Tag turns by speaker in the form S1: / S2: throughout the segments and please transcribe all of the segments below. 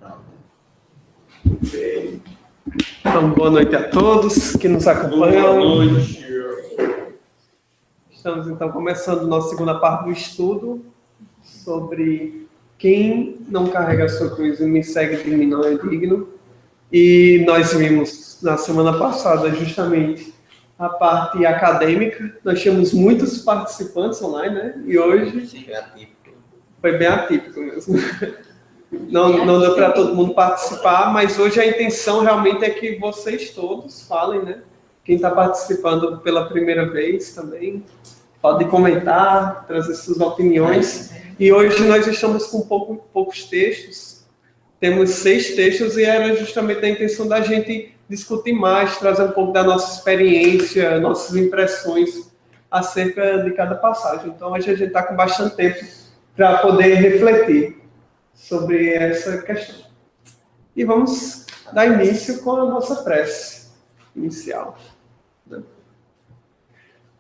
S1: Ok. Então, boa noite a todos que nos acompanham.
S2: Boa noite.
S1: Estamos, então, começando nossa segunda parte do estudo sobre quem não carrega a sua cruz e me segue de mim não é digno. E nós vimos na semana passada justamente a parte acadêmica. Nós tínhamos muitos participantes online, né? E hoje foi bem atípico mesmo. Não deu para todo mundo participar, mas hoje a intenção realmente é que vocês todos falem, né? Quem está participando pela primeira vez também pode comentar, trazer suas opiniões. E hoje nós estamos com poucos textos. Temos 6 textos e era justamente a intenção da gente discutir mais, trazer um pouco da nossa experiência, nossas impressões acerca de cada passagem. Então hoje a gente está com bastante tempo para poder refletir sobre essa questão. E vamos dar início com a nossa prece inicial.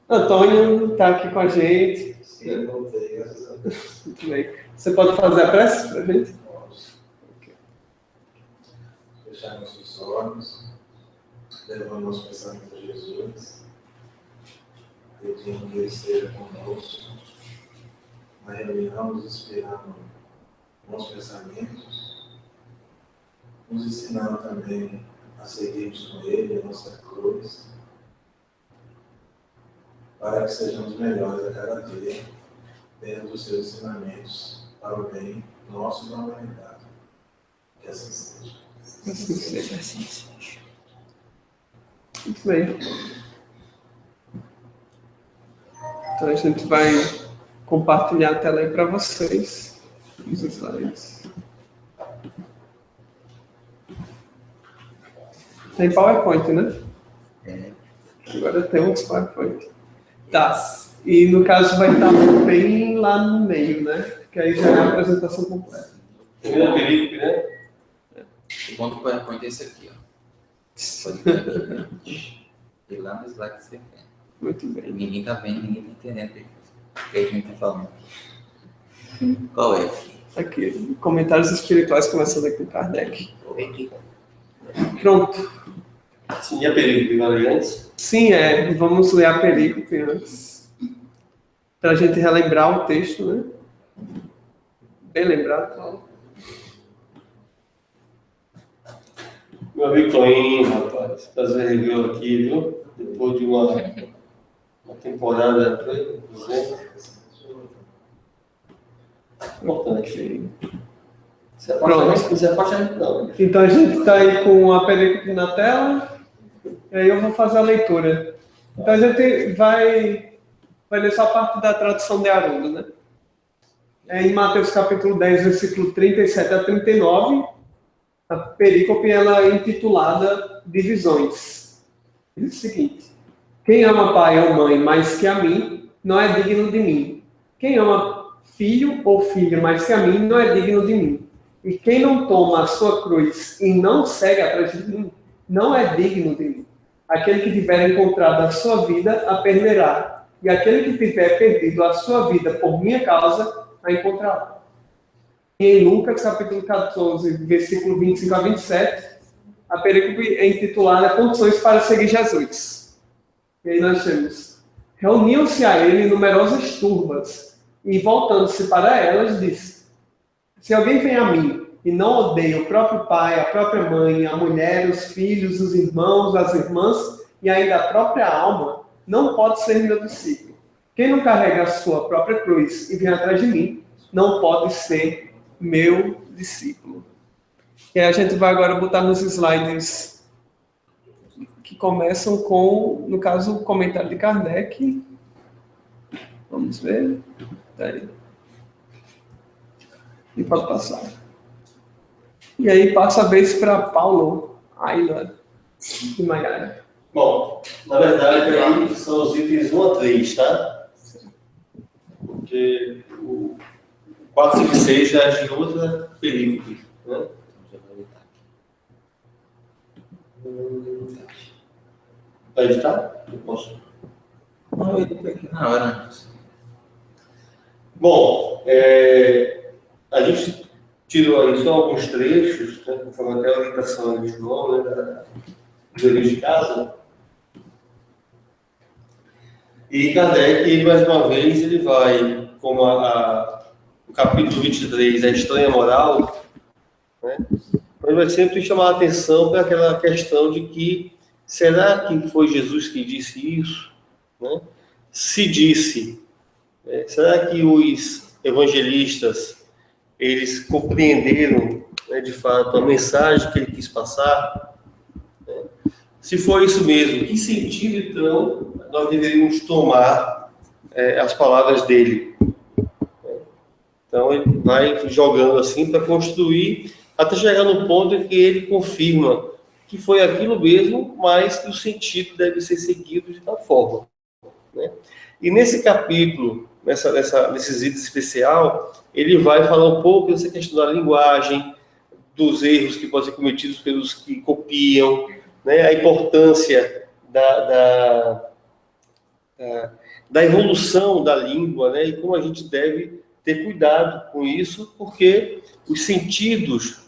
S1: Antônio está aqui com a gente.
S2: Sim, voltei, graças a Deus.
S1: Muito bem. Você pode fazer a prece para a gente?
S2: Posso. Fechar nossos olhos, levando nosso pensamento a Jesus, pedindo que Ele esteja conosco, na reunião, nos inspirando bons pensamentos, nos ensinando também a seguirmos com Ele a nossa cruz, para que sejamos melhores a cada dia, dentro dos seus ensinamentos, para o bem nosso e da humanidade. Que assim seja.
S1: Assim seja. Assim seja. Muito bem. Então a gente vai compartilhar a tela aí para vocês. Os slides. Tem PowerPoint, né? Agora temos PowerPoint. Tá. E no caso vai estar bem lá no meio, né? Que aí já é a apresentação completa.
S2: Primeiro período, né?
S3: O bom do PowerPoint é esse aqui, ó. Pode ver aqui, e lá no slide você tem.
S1: Muito bem.
S3: Ninguém tá vendo, ninguém tá entendendo o que a gente tá falando. Qual é aqui?
S1: Aqui, comentários espirituais começando aqui com Kardec. Pronto.
S2: Sim, e a período antes?
S1: Sim, vamos ler a perícope antes. Para a gente relembrar o texto, né? Bem lembrado, Paulo.
S4: Meu amigo Toinho, rapaz, prazer revê-lo aqui, viu? Depois de uma temporada, importante.
S1: Pronto.
S4: Não.
S1: Então a gente está aí com a perícope na tela, e aí eu vou fazer a leitura. Então a gente vai ler só a parte da tradução de Haroldo, né? É em Mateus capítulo 10, versículo 37 a 39, a perícope ela é intitulada Divisões. Diz o seguinte: quem ama pai ou mãe mais que a mim, não é digno de mim. Quem ama filho ou filha mais que a mim, não é digno de mim. E quem não toma a sua cruz e não segue atrás de mim, não é digno de mim. Aquele que tiver encontrado a sua vida, a perderá. E aquele que tiver perdido a sua vida por minha causa, a encontrará. E em Lucas, capítulo 14, versículo 25 a 27, a perícope é intitulada Condições para seguir Jesus. E aí nós temos: reuniam-se a ele numerosas turbas, e voltando-se para elas, disse: se alguém vem a mim e não odeia o próprio pai, a própria mãe, a mulher, os filhos, os irmãos, as irmãs e ainda a própria alma, não pode ser meu discípulo. Quem não carrega a sua própria cruz e vem atrás de mim, não pode ser meu discípulo. E aí a gente vai agora botar nos slides que começam com, no caso, o comentário de Kardec. Vamos ver. Daí. E pode passar. E aí passa a vez para Paulo, Ayla e Mayara.
S4: Bom, na verdade, aí são os itens 1 a 3, tá? Porque o 4, 5 e 6 já é de outra perícope, né? Vai editar? Eu posso.
S3: Não, eu editei aqui na hora.
S4: Bom, a gente tirou aí só alguns trechos, né, conforme até a orientação de João, né, do dever de casa. E Kardec, ele, mais uma vez, ele vai, como o capítulo 23, a estranha moral, né, ele vai sempre chamar a atenção para aquela questão de que, será que foi Jesus que disse isso? Né? Se disse, será que os evangelistas, eles compreenderam, né, de fato, a mensagem que ele quis passar? Né? Se for isso mesmo, que sentido, então, nós deveríamos tomar as palavras dele? Então, ele vai jogando assim para construir, até chegar no ponto em que ele confirma que foi aquilo mesmo, mas que o sentido deve ser seguido de tal forma. Né? E nesse capítulo, nesses itens especial, ele vai falar um pouco dessa questão da linguagem, dos erros que podem ser cometidos pelos que copiam, né? A importância da evolução da língua, né? E como a gente deve ter cuidado com isso, porque os sentidos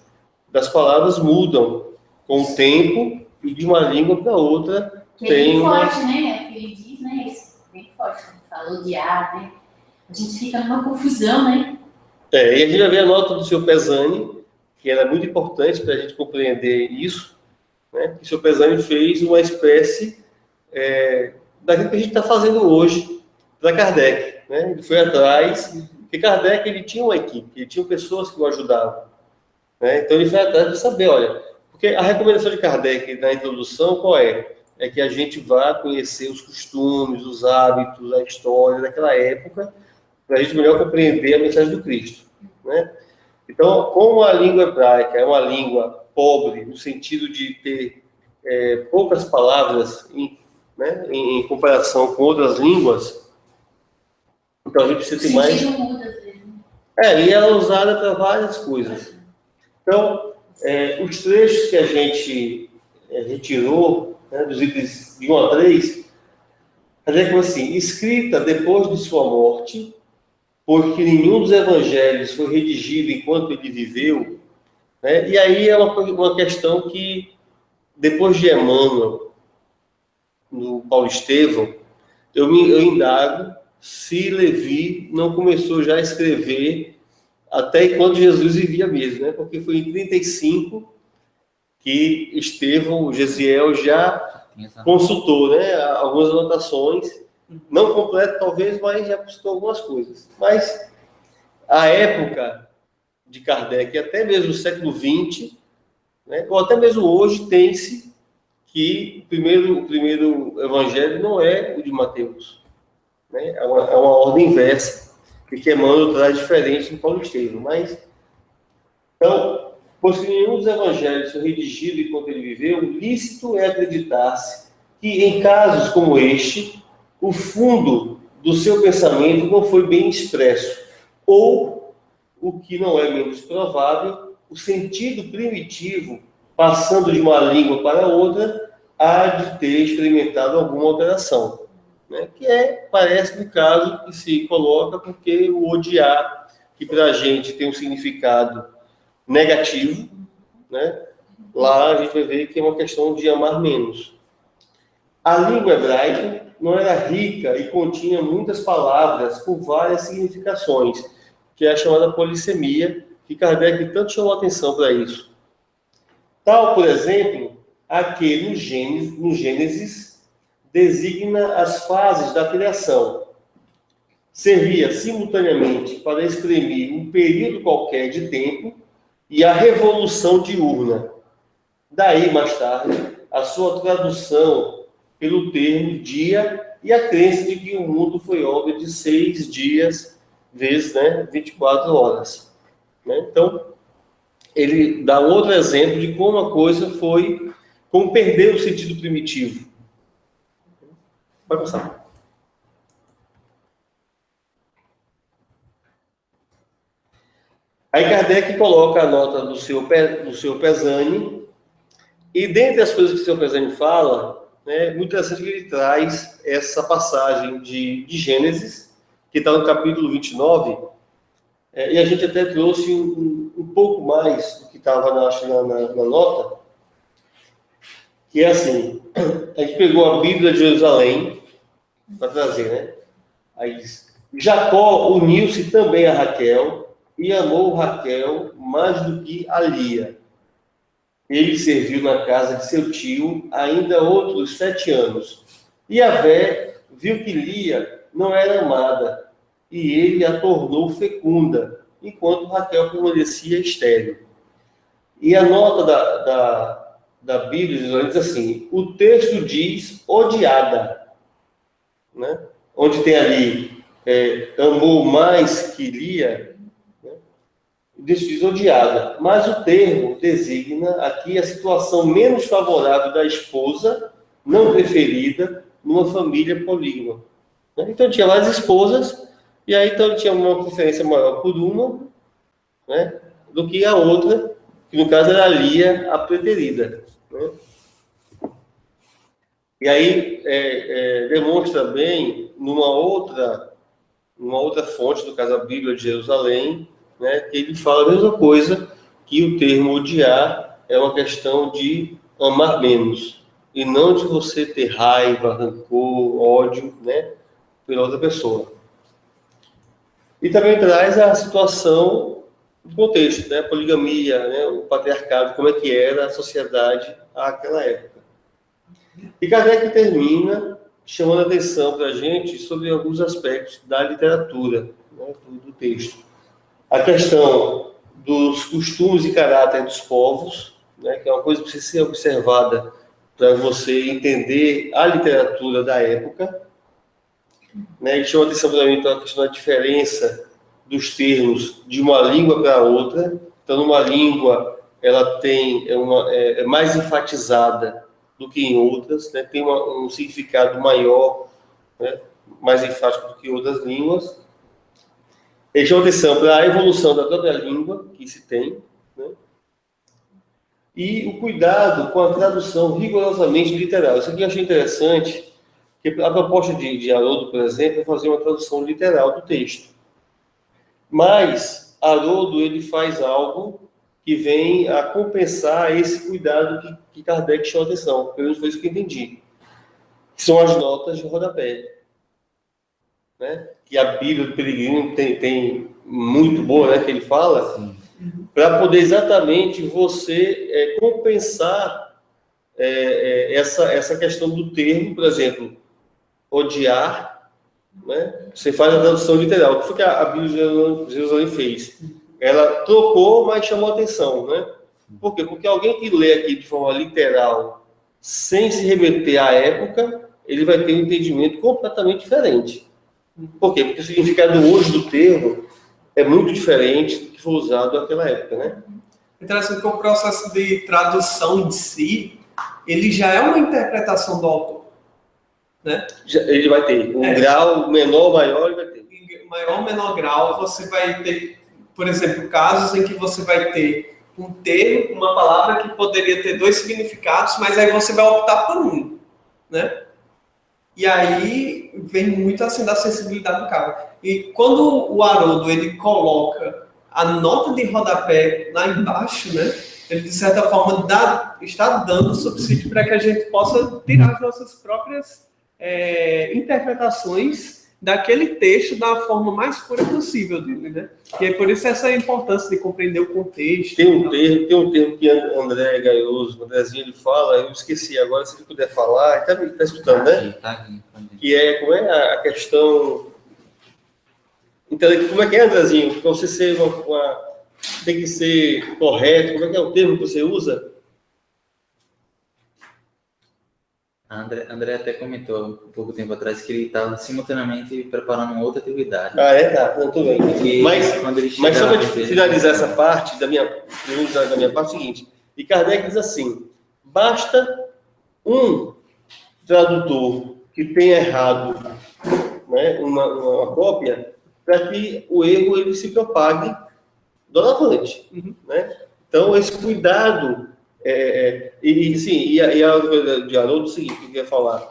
S4: das palavras mudam com o tempo e de uma língua para outra.
S5: Que é bem forte, né? O que ele diz, né? Isso, bem forte, quando fala odiar, né? A gente fica numa confusão, né?
S4: E a gente vai ver a nota do Sr. Pesani, que era muito importante para a gente compreender isso, né? Que o Sr. Pesani fez uma espécie daquilo que a gente está fazendo hoje para Kardec, né? Ele foi atrás, porque Kardec, ele tinha uma equipe, ele tinha pessoas que o ajudavam, né? Então ele foi atrás de saber, olha, porque a recomendação de Kardec na introdução, qual é? É que a gente vá conhecer os costumes, os hábitos, a história daquela época, para a gente melhor compreender a mensagem do Cristo, né? Então, como a língua hebraica é uma língua pobre, no sentido de ter poucas palavras em comparação com outras línguas, então a gente precisa ter mais...
S5: Muda, às vezes.
S4: E ela é usada para várias coisas. Então, os trechos que a gente retirou, né, dos itens de 1 a 3, a gente fala assim, escrita depois de sua morte, porque nenhum dos evangelhos foi redigido enquanto ele viveu, né? E aí é uma questão que, depois de Emmanuel, no Paulo Estevão, eu indago se Levi não começou já a escrever até enquanto Jesus vivia mesmo, né? Porque foi em 35 que Estevão, o Gesiel, já consultou, né, algumas anotações, não completo talvez, mas já consultou algumas coisas. Mas a época de Kardec, até mesmo o século XX, né, ou até mesmo hoje, tem-se que o primeiro evangelho não é o de Mateus, né? É uma ordem inversa, que Emmanuel traz diferente do Paulo Estevão. Mas, então, pois que nenhum dos evangelhos foi redigido enquanto ele viveu, lícito é acreditar-se que, em casos como este, o fundo do seu pensamento não foi bem expresso, ou, o que não é menos provável, o sentido primitivo, passando de uma língua para outra, há de ter experimentado alguma alteração, né? Que parece no caso que se coloca porque o odiar, que para a gente tem um significado negativo, né? Lá a gente vai ver que é uma questão de amar menos. A língua hebraica não era rica e continha muitas palavras com várias significações, que é a chamada polissemia, que Kardec tanto chamou atenção para isso. Tal, por exemplo, a que no Gênesis designa as fases da criação. Servia simultaneamente para exprimir um período qualquer de tempo e a revolução diurna. Daí, mais tarde, a sua tradução pelo termo dia e a crença de que o mundo foi obra de 6 dias, vezes 24 horas. Né? Então, ele dá outro exemplo de como a coisa foi, como perdeu o sentido primitivo. Pode passar. Aí Kardec coloca a nota do seu Pesani, e dentre as coisas que o seu Pesani fala, né, muito interessante que ele traz essa passagem de Gênesis, que está no capítulo 29, e a gente até trouxe um um pouco mais do que estava na nota, que é assim, a gente pegou a Bíblia de Jerusalém para trazer, né? Aí diz, Jacó uniu-se também a Raquel e amou Raquel mais do que a Lia. Ele serviu na casa de seu tio ainda outros 7 anos. E Javé viu que Lia não era amada, e ele a tornou fecunda, enquanto Raquel permanecia estéril. E a nota da Bíblia diz assim, o texto diz odiada, né? Onde tem ali, amou mais que Lia, né? Diz odiada, mas o termo designa aqui a situação menos favorável da esposa, não preferida, numa família polígama. Então tinha várias esposas, e aí então tinha uma preferência maior por uma, né, do que a outra, que no caso era a Lia, a preterida. Né? E aí demonstra bem numa outra fonte, no caso a Bíblia de Jerusalém, né, que ele fala a mesma coisa, que o termo odiar é uma questão de amar menos, e não de você ter raiva, rancor, ódio, né, pela outra pessoa. E também traz a situação do contexto, né, a poligamia, né, o patriarcado, como é que era a sociedade àquela época. E Kardec termina chamando a atenção para a gente sobre alguns aspectos da literatura, né, do texto. A questão dos costumes e caráter dos povos, né, que é uma coisa que precisa ser observada para você entender a literatura da época. Né, e chama a atenção para mim para a questão da diferença dos termos de uma língua para outra. Então, numa língua, ela é mais enfatizada do que em outras, né, tem um significado maior, né, mais enfático do que outras línguas. Ele chama atenção para a evolução da própria língua que se tem, né, e o cuidado com a tradução rigorosamente literal. Isso aqui eu achei interessante, porque a proposta de Haroldo, por exemplo, é fazer uma tradução literal do texto. Mas Haroldo ele faz algo que vem a compensar esse cuidado que Kardec chamou atenção. Pelo menos foi isso que eu entendi. Que são as notas de rodapé. Né? Que a Bíblia do Peregrino tem muito boa, né? Que ele fala, para poder exatamente você compensar essa questão do termo, por exemplo, odiar, né? Você faz a tradução literal. O que foi que a Bíblia de Jerusalém fez? Ela trocou, mas chamou atenção, né? Por quê? Porque alguém que lê aqui de forma literal, sem se remeter à época, ele vai ter um entendimento completamente diferente. Por quê? Porque o significado hoje do termo é muito diferente do que foi usado naquela época, né?
S1: Interessante que o processo de tradução em si, ele já é uma interpretação do autor, né?
S4: Ele vai ter um grau menor, maior, ele vai ter.
S1: Em maior ou menor grau, você vai ter, por exemplo, casos em que você vai ter um termo, uma palavra que poderia ter 2 significados, mas aí você vai optar por um, né? E aí vem muito assim da sensibilidade do cara. E quando o Haroldo ele coloca a nota de rodapé lá embaixo, né? Ele de certa forma está dando subsídio para que a gente possa tirar as nossas próprias interpretações daquele texto da forma mais pura possível dele, né? E é por isso essa importância de compreender o contexto.
S4: Tem um termo que André Gaioso, o Andrezinho, ele fala, eu esqueci agora, se ele puder falar, está escutando, né?
S3: Tá aqui.
S4: Que como é a questão... Então, como é que é, Andrezinho? Para você ser tem que ser correto, como é que é o termo que você usa?
S3: André até comentou um pouco tempo atrás que ele estava simultaneamente preparando uma outra atividade.
S4: Tá, não, tudo bem. Mas só para finalizar essa parte, da minha parte, é o seguinte, e Kardec diz assim, basta um tradutor que tenha errado, né, uma cópia, para que o erro ele se propague doravante. Né? Então, esse cuidado... E a de Haroldo, o seguinte, que eu queria falar.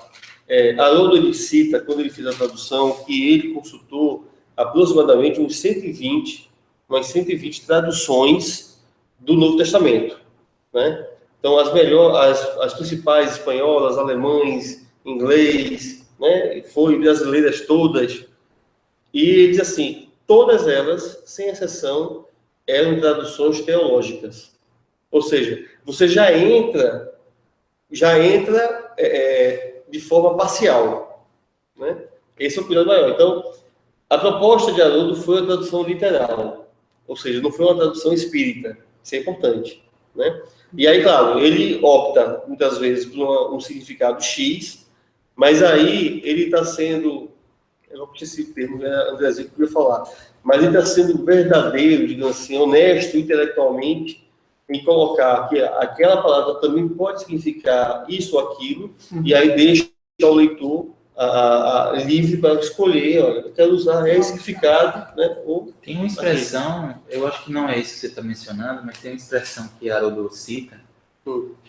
S4: Haroldo ele cita, quando ele fez a tradução, que ele consultou aproximadamente uns 120 umas 120 traduções do Novo Testamento, né? Então, as principais espanholas, alemães, inglês, né? Foram brasileiras todas. E ele diz assim, todas elas, sem exceção, eram traduções teológicas. Ou seja, você já entra de forma parcial, né? Esse é o cuidado maior. Então, a proposta de Haroldo foi a tradução literal, ou seja, não foi uma tradução espírita. Isso é importante, né? E aí, claro, ele opta muitas vezes por um significado X, mas aí ele está sendo, eu não preciso esse termo, Andrezinho podia falar, mas ele está sendo verdadeiro, digamos assim, honesto intelectualmente, em colocar que aquela palavra também pode significar isso ou aquilo, e aí deixa o leitor livre para escolher, olha, eu quero usar esse significado, né? Ou
S3: tem uma expressão, eu acho que não é isso que você está mencionando, mas tem uma expressão que Haroldo cita,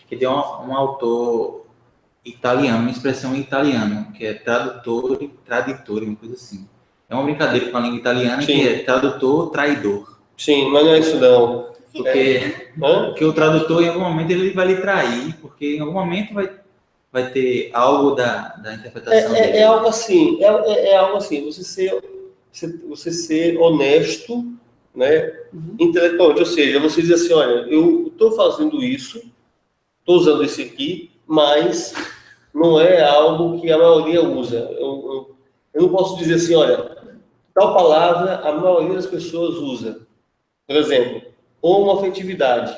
S3: que é um autor italiano, uma expressão em italiano, que é tradutor e traditore, uma coisa assim. É uma brincadeira com a língua italiana,
S4: Sim.
S3: que é tradutor, traidor.
S4: Sim, mas não é isso não.
S3: Porque o tradutor, em algum momento, ele vai lhe trair, porque em algum momento vai ter algo da interpretação dele.
S4: É algo assim, é algo assim, você ser honesto, né, intelectualmente, ou seja, você dizer assim, olha, eu estou fazendo isso, estou usando esse aqui, mas não é algo que a maioria usa. Eu não posso dizer assim, olha, tal palavra a maioria das pessoas usa. Por exemplo, homoafetividade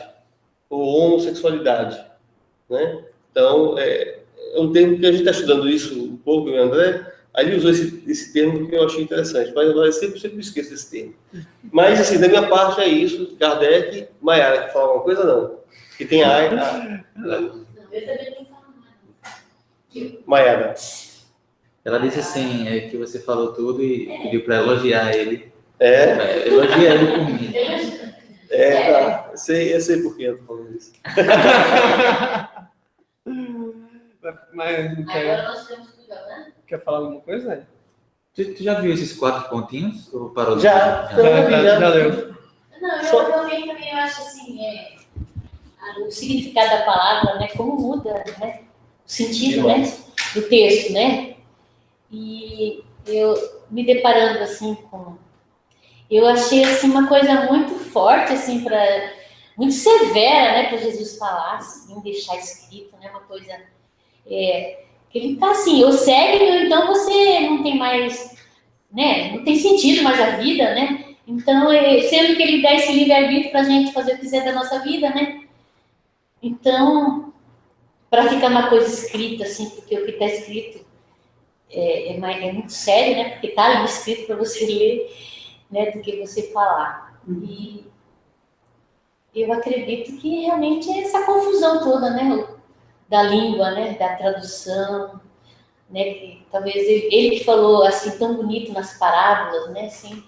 S4: ou homossexualidade, né? Então, é um termo que a gente está estudando isso um pouco, o André, aí ele usou esse termo que eu achei interessante, mas eu sempre esqueço desse termo. Mas, assim, da minha parte é isso, Kardec, Maiara, que fala alguma coisa, não. Que tem
S5: Não, eu também não falo nada.
S4: Maiara.
S3: Ela disse assim, que você falou tudo e pediu para elogiar ele.
S4: É?
S3: Elogia ele por mim.
S4: Tá. Eu sei por que eu tô falando isso.
S1: Mas não
S5: Agora nós temos que jogar, né?
S1: quer falar alguma coisa, né?
S3: Tu já viu esses 4 pontinhos? Ou parou?
S4: Já
S1: leu.
S5: Não, eu também eu acho assim, o significado da palavra, né, como muda, né, o sentido, né, do texto, né, e eu me deparando assim eu achei assim uma coisa muito forte, assim, muito severa, né, para Jesus falar, assim, deixar escrito, né, uma coisa que ele tá assim, ou segue, ou então você não tem mais, né, não tem sentido mais a vida, né. Então, sendo que ele dá esse livre-arbítrio para a gente fazer o que quiser da nossa vida, né? Então, para ficar uma coisa escrita, assim, porque o que está escrito é muito sério, né? Porque está ali escrito para você ler, né? Do que você falar. E eu acredito que realmente é essa confusão toda, né? Da língua, né? Da tradução, né? Que talvez ele que falou assim tão bonito nas parábolas, né? Assim,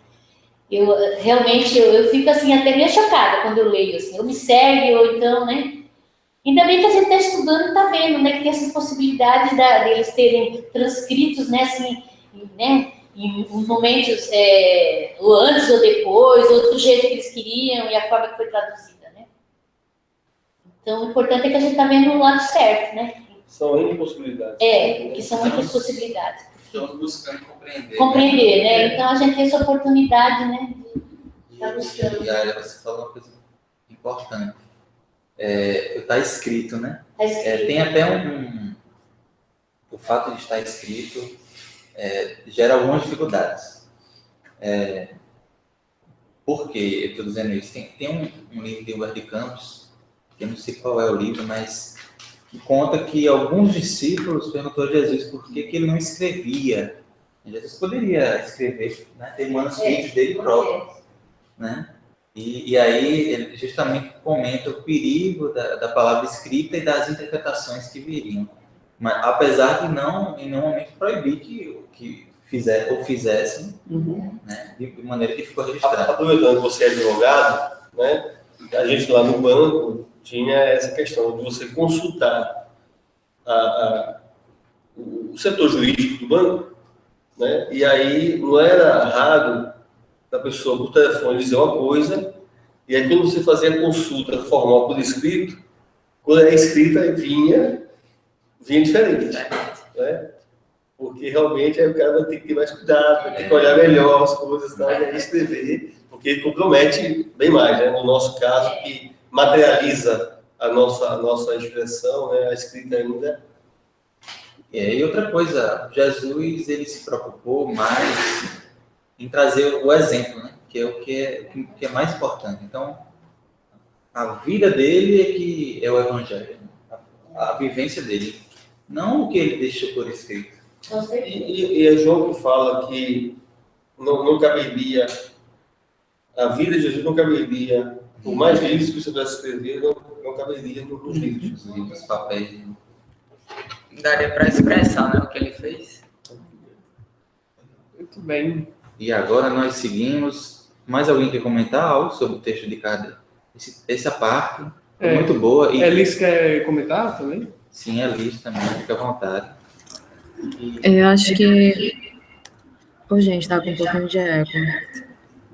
S5: realmente eu fico assim até meio chocada quando eu leio, assim, ou me segue, ou então, né? Ainda bem que a gente está estudando e está vendo, né? Que tem essas possibilidades deles terem transcritos, né? Assim, né? Em momentos, ou antes ou depois, ou do jeito que eles queriam e a forma que foi traduzida, né? Então, o importante é que a gente está vendo o lado certo, né?
S4: São N possibilidades.
S5: Que são muitas possibilidades.
S3: Estamos buscando compreender.
S5: Compreender, né? Então, a gente tem essa oportunidade, né? Tá buscando.
S3: E aí você falou uma coisa importante. Está escrito, né?
S5: Tá escrito.
S3: Tem até o fato de estar escrito gera algumas dificuldades. Por que eu estou dizendo isso? Tem um livro de Humberto de Campos, que eu não sei qual é o livro, mas que conta que alguns discípulos perguntaram a Jesus por que ele não escrevia. Jesus poderia escrever, né? Ter manuscritos dele próprio, né? E aí ele justamente comenta o perigo da palavra escrita e das interpretações que viriam. Mas, apesar de não, em nenhum momento, proibir que fizessem, né? De maneira que ficou registrado.
S4: Aproveitando que você é advogado, né? A gente lá no banco tinha essa questão de você consultar o setor jurídico do banco, né? E aí não era raro da pessoa por telefone dizer uma coisa, e aí quando você fazia a consulta formal por escrito, quando é escrita, vinha diferente, né? Porque realmente aí o cara vai ter que ter mais cuidado, vai ter que olhar melhor as coisas, tá? E aí escrever, porque compromete bem mais, né? No nosso caso, que materializa a nossa expressão, né? A escrita ainda.
S3: E outra coisa, Jesus ele se preocupou mais em trazer o exemplo, né? Que é o que é mais importante. Então, a vida dele é que é o evangelho, a vivência dele, não o que ele deixou por escrito.
S4: E é João que fala que não caberia, a vida de Jesus não caberia, por mais livros que você pudesse escrever, não caberia nos livros.
S3: Os papéis.
S6: Daria para expressar, né, o que ele fez.
S1: Muito bem.
S3: E agora nós seguimos. Mais alguém quer comentar algo sobre o texto de Kardec? Essa parte é muito boa. E
S1: Elis quer comentar também?
S3: Sim, Elis também, fica à vontade.
S7: Eu acho que... Ô, gente, tá com um pouquinho de eco.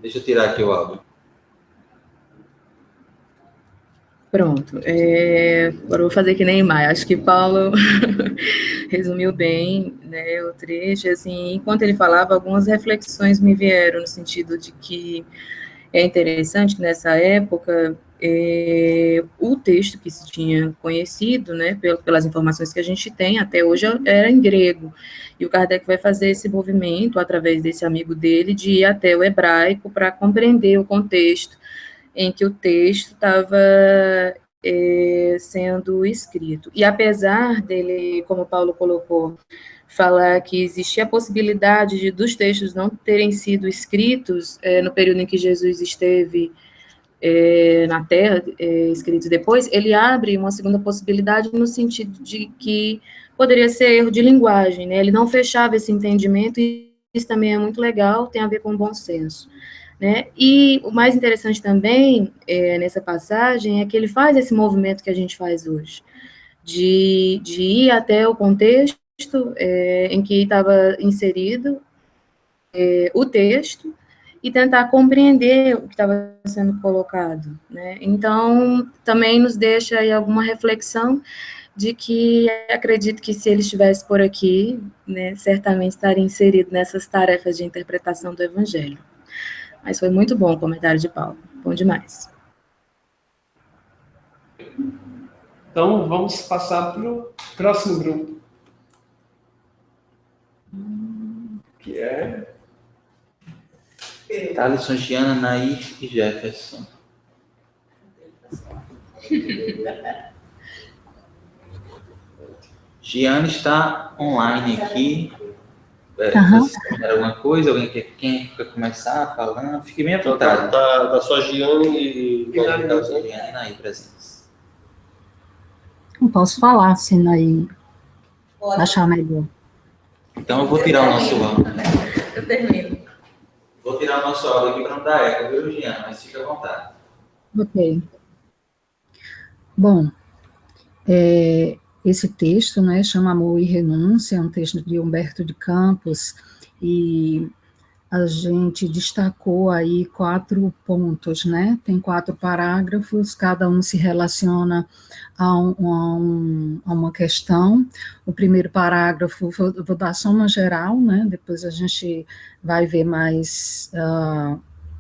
S3: Deixa eu tirar aqui o áudio.
S7: Pronto. Agora eu vou fazer que nem Maia. Acho que Paulo resumiu bem, né, o trecho. Assim, enquanto ele falava, algumas reflexões me vieram no sentido de que é interessante que nessa época o texto que se tinha conhecido, né, pelas informações que a gente tem até hoje, era em grego. E o Kardec vai fazer esse movimento, através desse amigo dele, de ir até o hebraico para compreender o contexto em que o texto estava sendo escrito. E apesar dele, como Paulo colocou, falar que existia a possibilidade dos textos não terem sido escritos no período em que Jesus esteve na Terra, escritos depois, ele abre uma segunda possibilidade no sentido de que poderia ser erro de linguagem, né? Ele não fechava esse entendimento, e isso também é muito legal, tem a ver com o bom senso, né? E o mais interessante também nessa passagem é que ele faz esse movimento que a gente faz hoje, de ir até o contexto em que estava inserido o texto e tentar compreender o que estava sendo colocado, né? Então, também nos deixa aí alguma reflexão de que acredito que se ele estivesse por aqui, né, certamente estaria inserido nessas tarefas de interpretação do Evangelho. Mas foi muito bom o comentário de Paulo, bom demais.
S1: Então, vamos passar para o próximo grupo. Que é...
S3: Alisson, Giana, Nair e Jefferson. Giana está online aqui. Vocês querem alguma coisa? Quem quer começar falando? Fique bem à vontade.
S4: Da sua Giana e
S3: Nair presentes.
S8: Não posso falar, se Nair achar melhor.
S3: Então eu vou tirar o nosso áudio.
S5: Eu termino.
S3: Vou tirar o nosso áudio aqui para não dar eco, viu, Giana? Mas fica à vontade.
S8: Ok. Bom, esse texto, né, chama Amor e Renúncia, é um texto de Humberto de Campos, e a gente destacou aí 4 pontos, né? Tem 4 parágrafos, cada um se relaciona a uma questão. O primeiro parágrafo, vou dar só uma geral, né? Depois a gente vai ver mais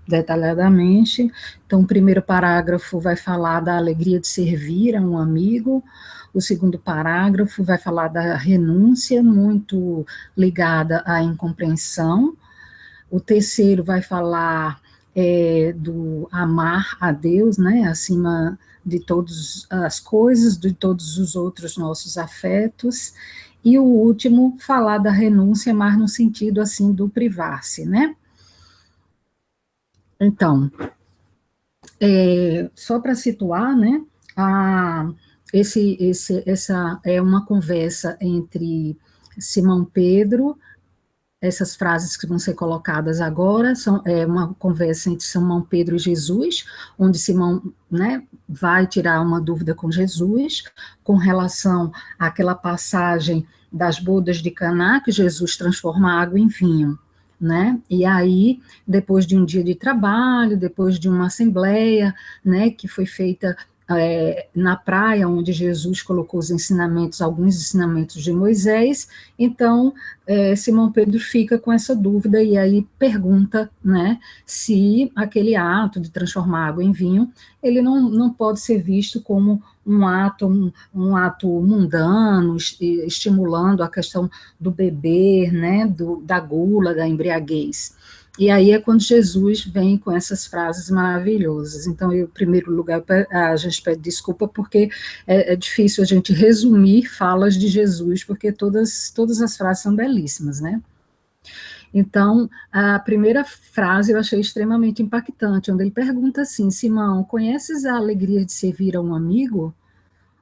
S8: detalhadamente. Então, o primeiro parágrafo vai falar da alegria de servir a um amigo. O segundo parágrafo vai falar da renúncia, muito ligada à incompreensão. O terceiro vai falar do amar a Deus, né, acima de todas as coisas, de todos os outros nossos afetos. E o último, falar da renúncia, mas no sentido, assim, do privar-se, né? Então, só para situar, né, essa é uma conversa entre Simão Pedro. Essas frases que vão ser colocadas agora são uma conversa entre Simão Pedro e Jesus, onde Simão, né, vai tirar uma dúvida com Jesus com relação àquela passagem das bodas de Caná, que Jesus transforma a água em vinho, né? E aí, depois de um dia de trabalho, depois de uma assembleia, né, que foi feita na praia, onde Jesus colocou os ensinamentos, alguns ensinamentos de Moisés, então Simão Pedro fica com essa dúvida e aí pergunta, né, se aquele ato de transformar água em vinho, ele não pode ser visto como um ato mundano, estimulando a questão do beber, né, da gula, da embriaguez. E aí é quando Jesus vem com essas frases maravilhosas. Então, em primeiro lugar, a gente pede desculpa porque é difícil a gente resumir falas de Jesus, porque todas as frases são belíssimas, né? Então, a primeira frase eu achei extremamente impactante, onde ele pergunta assim: Simão, conheces a alegria de servir a um amigo?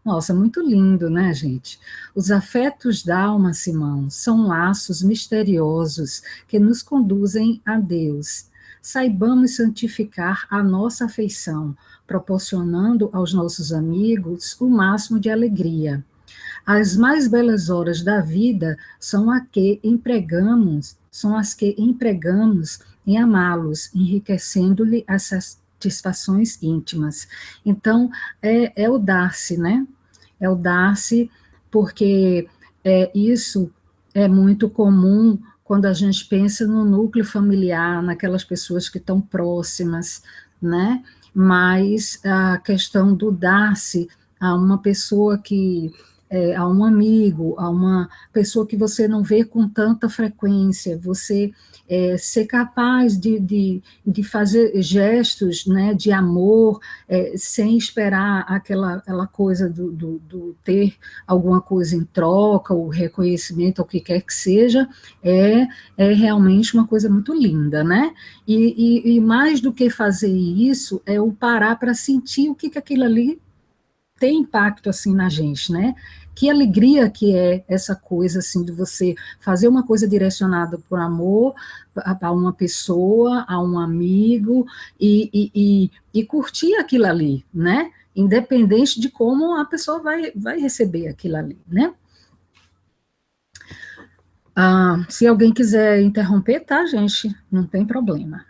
S8: Nossa, muito lindo, né, gente? Os afetos da alma, Simão, são laços misteriosos que nos conduzem a Deus. Saibamos santificar a nossa afeição, proporcionando aos nossos amigos o máximo de alegria. As mais belas horas da vida são as que empregamos em amá-los, enriquecendo-lhe as satisfações íntimas. Então, é o dar-se, né? É o dar-se, porque isso é muito comum quando a gente pensa no núcleo familiar, naquelas pessoas que estão próximas, né? Mas a questão do dar-se a uma pessoa a um amigo, a uma pessoa que você não vê com tanta frequência, você ser capaz de fazer gestos, né, de amor, sem esperar aquela coisa do ter alguma coisa em troca, o reconhecimento, ou o que quer que seja, é realmente uma coisa muito linda, né? E mais do que fazer isso, é o parar para sentir o que aquilo ali tem impacto, assim, na gente, né? Que alegria que é essa coisa, assim, de você fazer uma coisa direcionada por amor a uma pessoa, a um amigo, e curtir aquilo ali, né? Independente de como a pessoa vai receber aquilo ali, né? Se alguém quiser interromper, tá, gente? Não tem problema.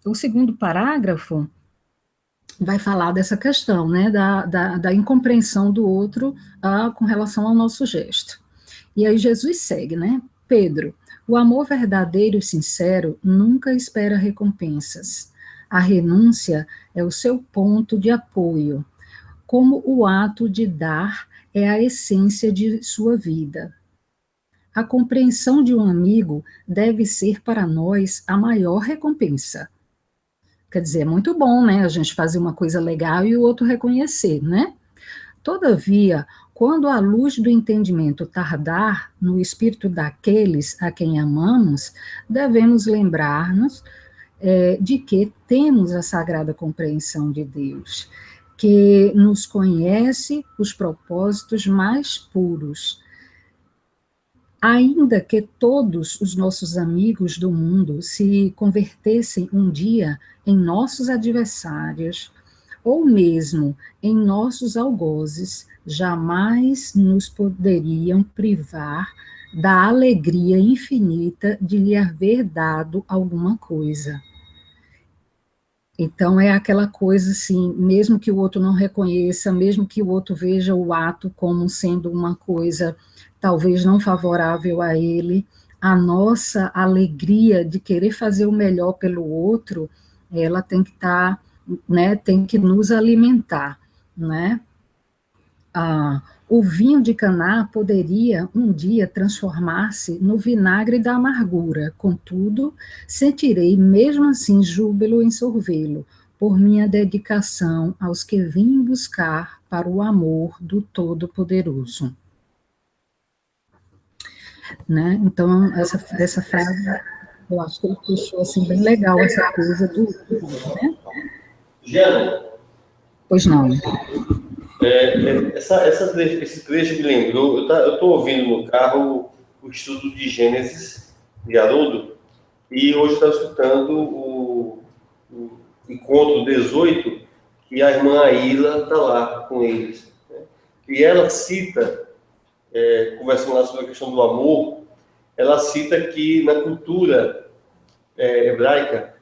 S8: O segundo parágrafo vai falar dessa questão, né, da incompreensão do outro com relação ao nosso gesto. E aí Jesus segue, né? Pedro, o amor verdadeiro e sincero nunca espera recompensas. A renúncia é o seu ponto de apoio, como o ato de dar é a essência de sua vida. A compreensão de um amigo deve ser para nós a maior recompensa. Quer dizer, é muito bom, né, a gente fazer uma coisa legal e o outro reconhecer, né? Todavia, quando a luz do entendimento tardar no espírito daqueles a quem amamos, devemos lembrar-nos de que temos a sagrada compreensão de Deus, que nos conhece os propósitos mais puros. Ainda que todos os nossos amigos do mundo se convertessem um dia em nossos adversários, ou mesmo em nossos algozes, jamais nos poderiam privar da alegria infinita de lhe haver dado alguma coisa. Então, é aquela coisa assim, mesmo que o outro não reconheça, mesmo que o outro veja o ato como sendo uma coisa talvez não favorável a ele, a nossa alegria de querer fazer o melhor pelo outro, ela tem que estar, né, tem que nos alimentar, né? O vinho de Caná poderia um dia transformar-se no vinagre da amargura, contudo, sentirei mesmo assim júbilo em sorvê-lo, por minha dedicação aos que vim buscar para o amor do Todo-Poderoso. Né? Então, essa frase, eu acho que ele puxou assim, bem legal essa coisa do né?
S4: Jana?
S8: Pois não.
S4: Esse trecho me lembrou, eu estou ouvindo no carro o estudo de Gênesis de Haroldo, e hoje estou escutando o encontro 18, que a irmã Aila está lá com eles. Né? E ela cita, conversando lá sobre a questão do amor, ela cita que na cultura hebraica,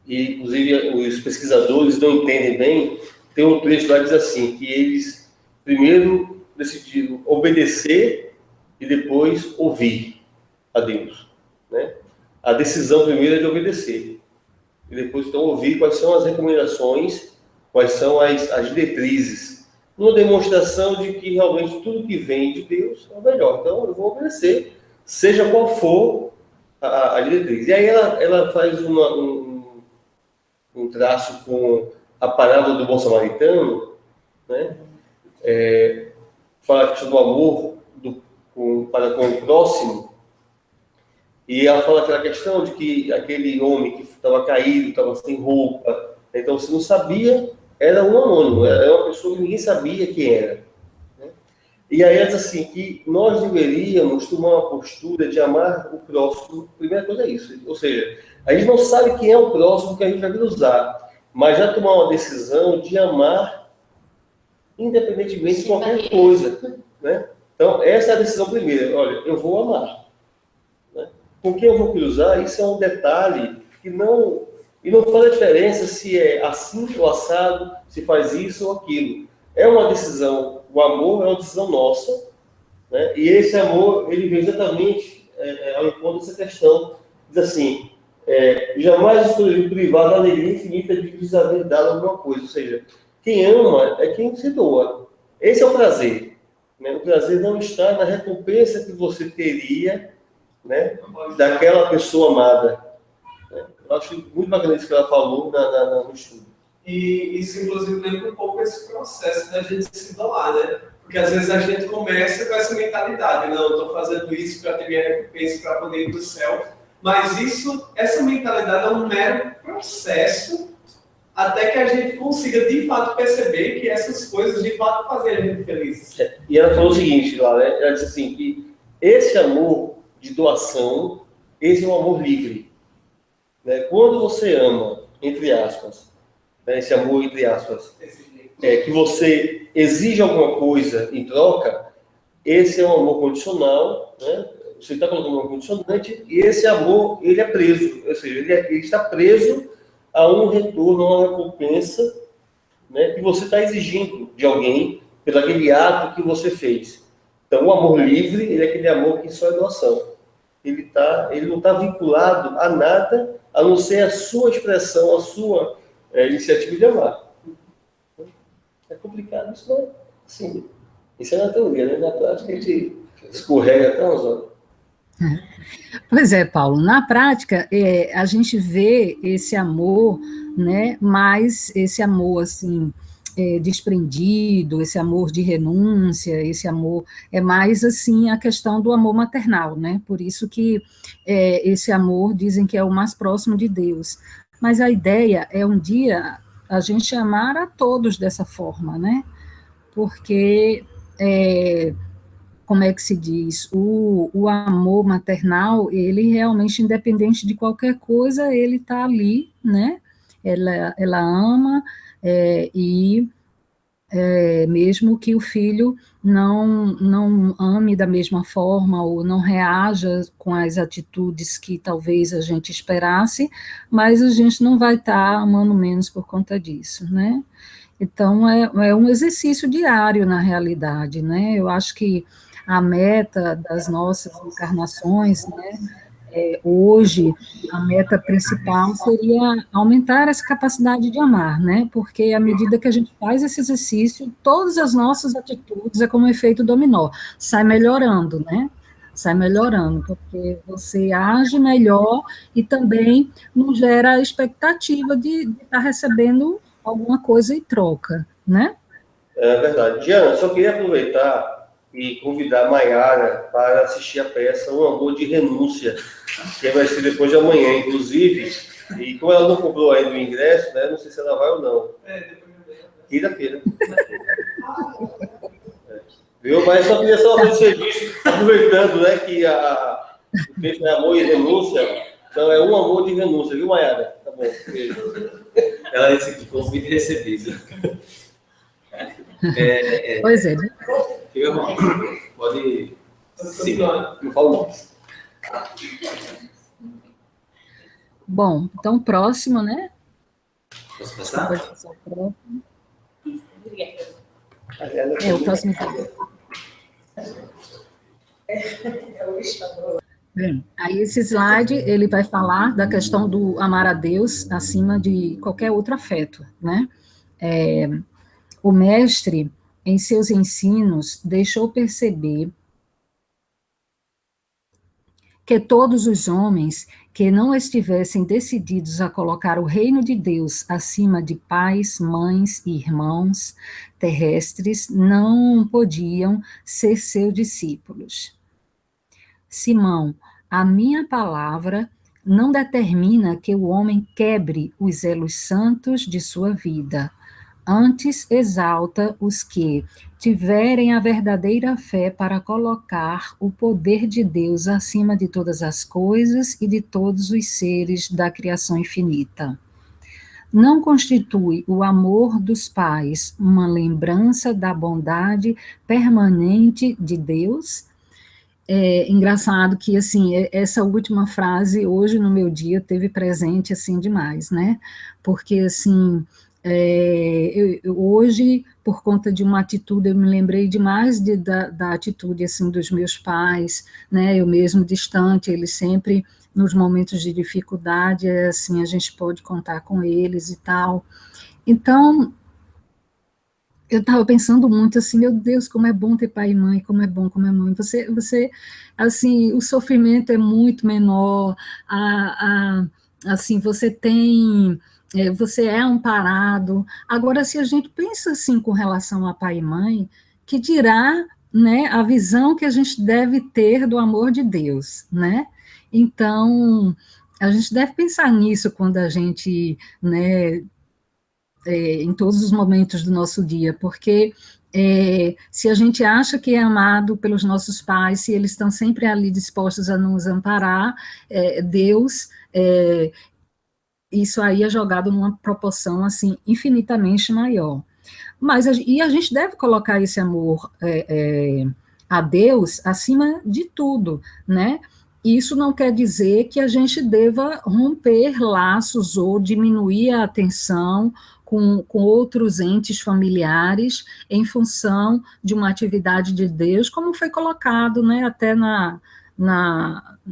S4: e inclusive os pesquisadores não entendem bem, tem um trecho lá que diz assim, que eles primeiro decidiram obedecer e depois ouvir a Deus, né? A decisão primeiro é de obedecer, e depois então ouvir quais são as recomendações, quais são as diretrizes, numa demonstração de que realmente tudo que vem de Deus é o melhor. Então eu vou obedecer, seja qual for a diretriz. E aí ela faz um traço com a parábola do bom samaritano, né? Fala a questão do amor para com o próximo, e ela fala aquela questão de que aquele homem que estava caído, estava sem roupa, então você não sabia, era um anônimo, era uma pessoa que ninguém sabia quem era, né? E aí ela diz assim, que nós deveríamos tomar uma postura de amar o próximo. A primeira coisa é isso, ou seja, a gente não sabe quem é o próximo que a gente vai cruzar, mas já tomar uma decisão de amar independentemente de qualquer coisa, né? Então, essa é a decisão primeira. Olha, eu vou amar, né? Com quem eu vou cruzar, isso é um detalhe que não faz diferença se é assim ou assado, se faz isso ou aquilo. É uma decisão, o amor é uma decisão nossa, né? E esse amor, ele vem exatamente ao encontro dessa questão. Diz assim, jamais escolheria privar da alegria infinita de lhes haver dado alguma coisa. Ou seja, quem ama é quem se doa. Esse é o prazer, né? O prazer não está na recompensa que você teria, né, daquela pessoa amada. Eu acho muito bacana isso que ela falou no estudo.
S1: E isso, inclusive, lembra um pouco esse processo da gente se doar, né? Porque às vezes a gente começa com essa mentalidade, não, eu estou fazendo isso para ter minha recompensa, para poder ir para o céu. Mas essa mentalidade é um mero processo até que a gente consiga, de fato, perceber que essas coisas, de fato, fazem a gente feliz.
S4: E ela falou o seguinte lá, né? Ela disse assim, que esse amor de doação, esse é um amor livre, né? Quando você ama, entre aspas, né, esse amor entre aspas, que você exige alguma coisa em troca, esse é um amor condicional, né? Você está colocando um condicionante, e esse amor, ele é preso, ou seja, ele está preso a um retorno, a uma recompensa, né, que você está exigindo de alguém pelo aquele ato que você fez. Então, o amor livre, ele é aquele amor que só é doação. Ele não está vinculado a nada, a não ser a sua expressão, a sua iniciativa de amar. É complicado isso, não? Sim. Isso é na teoria, né? Na prática a gente escorrega até umas horas.
S8: Pois é, Paulo, na prática, a gente vê esse amor, né, mas esse amor, assim, desprendido, esse amor de renúncia, esse amor, é mais, assim, a questão do amor maternal, né, por isso que esse amor, dizem que é o mais próximo de Deus, mas a ideia é um dia a gente amar a todos dessa forma, né, porque como é que se diz, o amor maternal, ele realmente, independente de qualquer coisa, ele está ali, né, ela ama, mesmo que o filho não ame da mesma forma, ou não reaja com as atitudes que talvez a gente esperasse, mas a gente não vai estar amando menos por conta disso, né. Então, é um exercício diário, na realidade, né, eu acho que a meta das nossas encarnações, né, hoje, a meta principal seria aumentar essa capacidade de amar, né, porque à medida que a gente faz esse exercício, todas as nossas atitudes, é como um efeito dominó, sai melhorando, né, sai melhorando, porque você age melhor e também não gera a expectativa de estar recebendo alguma coisa em troca, né?
S4: É verdade. Diana, só queria aproveitar e convidar a Maiara para assistir a peça Um Amor de Renúncia, que vai ser depois de amanhã, inclusive, e como ela não comprou ainda o ingresso, né, não sei se ela vai ou não. Quinta-feira. Viu? Mas só queria fazer esse serviço, aproveitando, né, que o texto é Amor e Renúncia, então é Um Amor de Renúncia, viu, Maiara? Tá bom, beijo.
S3: Ela disse que convite recebido.
S8: Pois é.
S3: Pode Sim.
S1: Não falo mais.
S8: Bom, então o próximo, né?
S3: Posso passar?
S8: Pode passar o próximo.
S5: Obrigada.
S8: É, o próximo. Bem, aí esse slide, ele vai falar da questão do amar a Deus acima de qualquer outro afeto, né? O mestre, em seus ensinos, deixou perceber que todos os homens que não estivessem decididos a colocar o reino de Deus acima de pais, mães e irmãos terrestres não podiam ser seus discípulos. Simão, a minha palavra não determina que o homem quebre os elos santos de sua vida. Antes exalta os que tiverem a verdadeira fé para colocar o poder de Deus acima de todas as coisas e de todos os seres da criação infinita. Não constitui o amor dos pais uma lembrança da bondade permanente de Deus? É engraçado que, assim, essa última frase, hoje no meu dia, teve presente, assim, demais, né? Porque, assim, hoje, por conta de uma atitude, eu me lembrei demais da atitude, assim, dos meus pais, né? Eu mesmo distante, eles sempre, nos momentos de dificuldade, assim, a gente pode contar com eles e tal. Então, eu estava pensando muito assim, meu Deus, como é bom ter pai e mãe, como é bom, como é mãe. Você, assim, o sofrimento é muito menor, assim, você é amparado. Agora, se a gente pensa assim com relação a pai e mãe, que dirá, né, a visão que a gente deve ter do amor de Deus, né? Então, a gente deve pensar nisso quando a gente, né, em todos os momentos do nosso dia, porque se a gente acha que é amado pelos nossos pais, se eles estão sempre ali dispostos a nos amparar, Deus, isso aí é jogado numa proporção, assim, infinitamente maior. E a gente deve colocar esse amor a Deus acima de tudo, né? Isso não quer dizer que a gente deva romper laços ou diminuir a atenção com outros entes familiares em função de uma atividade de Deus, como foi colocado, né, até na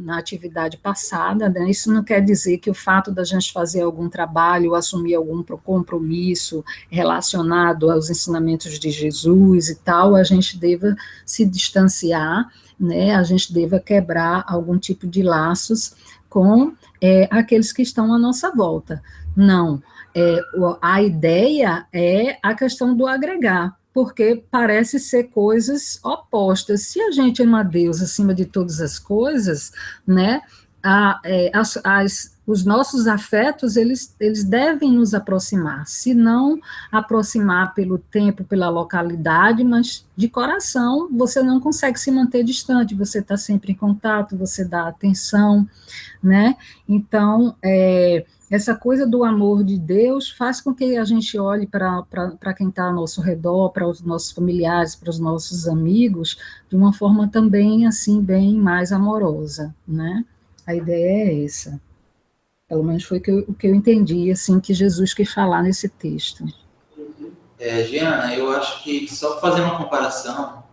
S8: atividade passada, né? Isso não quer dizer que o fato da gente fazer algum trabalho, assumir algum compromisso relacionado aos ensinamentos de Jesus e tal, a gente deva se distanciar, né? A gente deva quebrar algum tipo de laços com aqueles que estão à nossa volta. Não, a ideia é a questão do agregar, porque parece ser coisas opostas. Se a gente ama Deus acima de todas as coisas, né, os nossos afetos, eles devem nos aproximar, se não aproximar pelo tempo, pela localidade, mas de coração, você não consegue se manter distante, você está sempre em contato, você dá atenção, né? Então, essa coisa do amor de Deus faz com que a gente olhe para quem está ao nosso redor, para os nossos familiares, para os nossos amigos, de uma forma também, assim, bem mais amorosa, né? A ideia é essa. Pelo menos foi o que eu entendi, assim, que Jesus quis falar nesse texto.
S3: Giana, eu acho que, só fazendo uma comparação,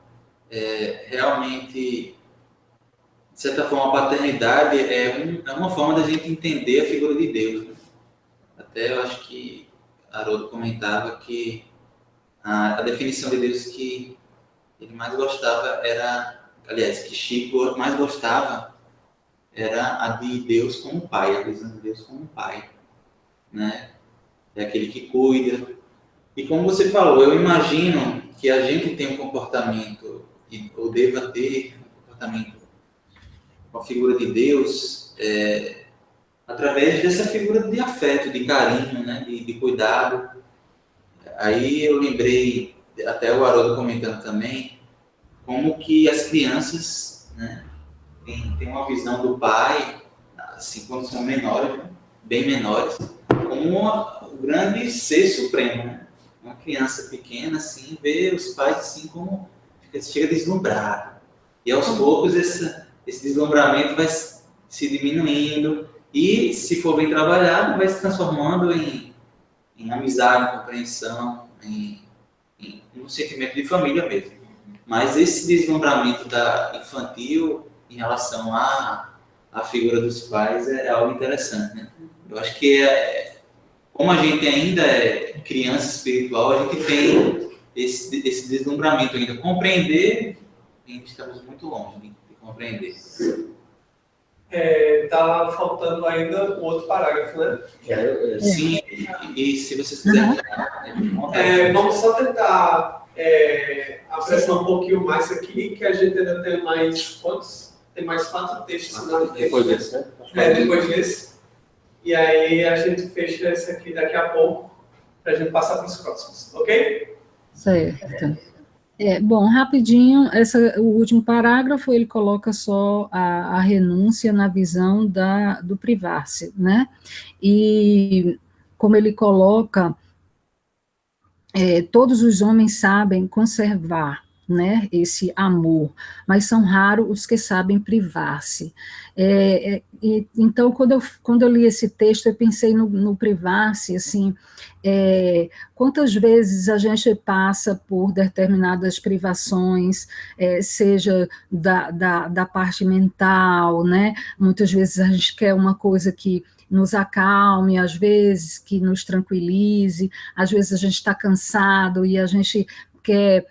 S3: realmente, de certa forma, a paternidade é uma forma da gente entender a figura de Deus. Né? Até eu acho que Haroldo comentava que a definição de Deus que ele mais gostava que Chico mais gostava, era a de Deus como pai, a visão de Deus como pai, né? É aquele que cuida. E como você falou, eu imagino que a gente tem um comportamento, ou deva ter um comportamento com a figura de Deus, através dessa figura de afeto, de carinho, né? de cuidado. Aí eu lembrei, até o Haroldo comentando também, como que as crianças, né? Tem uma visão do pai, assim, quando são menores, né? Bem menores, como um grande ser supremo, né? Uma criança pequena, assim, vê os pais, assim, como chega deslumbrado. E aos poucos esse deslumbramento vai se diminuindo e, se for bem trabalhado, vai se transformando em amizade, compreensão, em um sentimento de família mesmo. Mas esse deslumbramento infantil em relação à figura dos pais é algo interessante, né? Eu acho que, como a gente ainda é criança espiritual, a gente tem esse deslumbramento ainda. Compreender, a gente estamos muito longe de compreender.
S1: Tá faltando ainda o outro parágrafo, né?
S3: Sim, e se vocês quiserem...
S1: Vamos só tentar apressar um pouquinho mais aqui, que a gente ainda tem mais quantos? Tem mais 4 textos na frente.
S4: Depois desse, né?
S1: Depois desse. E aí a gente fecha esse aqui daqui a pouco, para a gente passar para os próximos, ok?
S8: Certo. Bom, rapidinho, o último parágrafo, ele coloca só a renúncia na visão do privar-se, né? E como ele coloca, todos os homens sabem conservar, né, esse amor, mas são raros os que sabem privar-se. Então, quando eu li esse texto, eu pensei no privar-se, assim, quantas vezes a gente passa por determinadas privações, seja da parte mental, né, muitas vezes a gente quer uma coisa que nos acalme, às vezes que nos tranquilize, às vezes a gente está cansado e a gente quer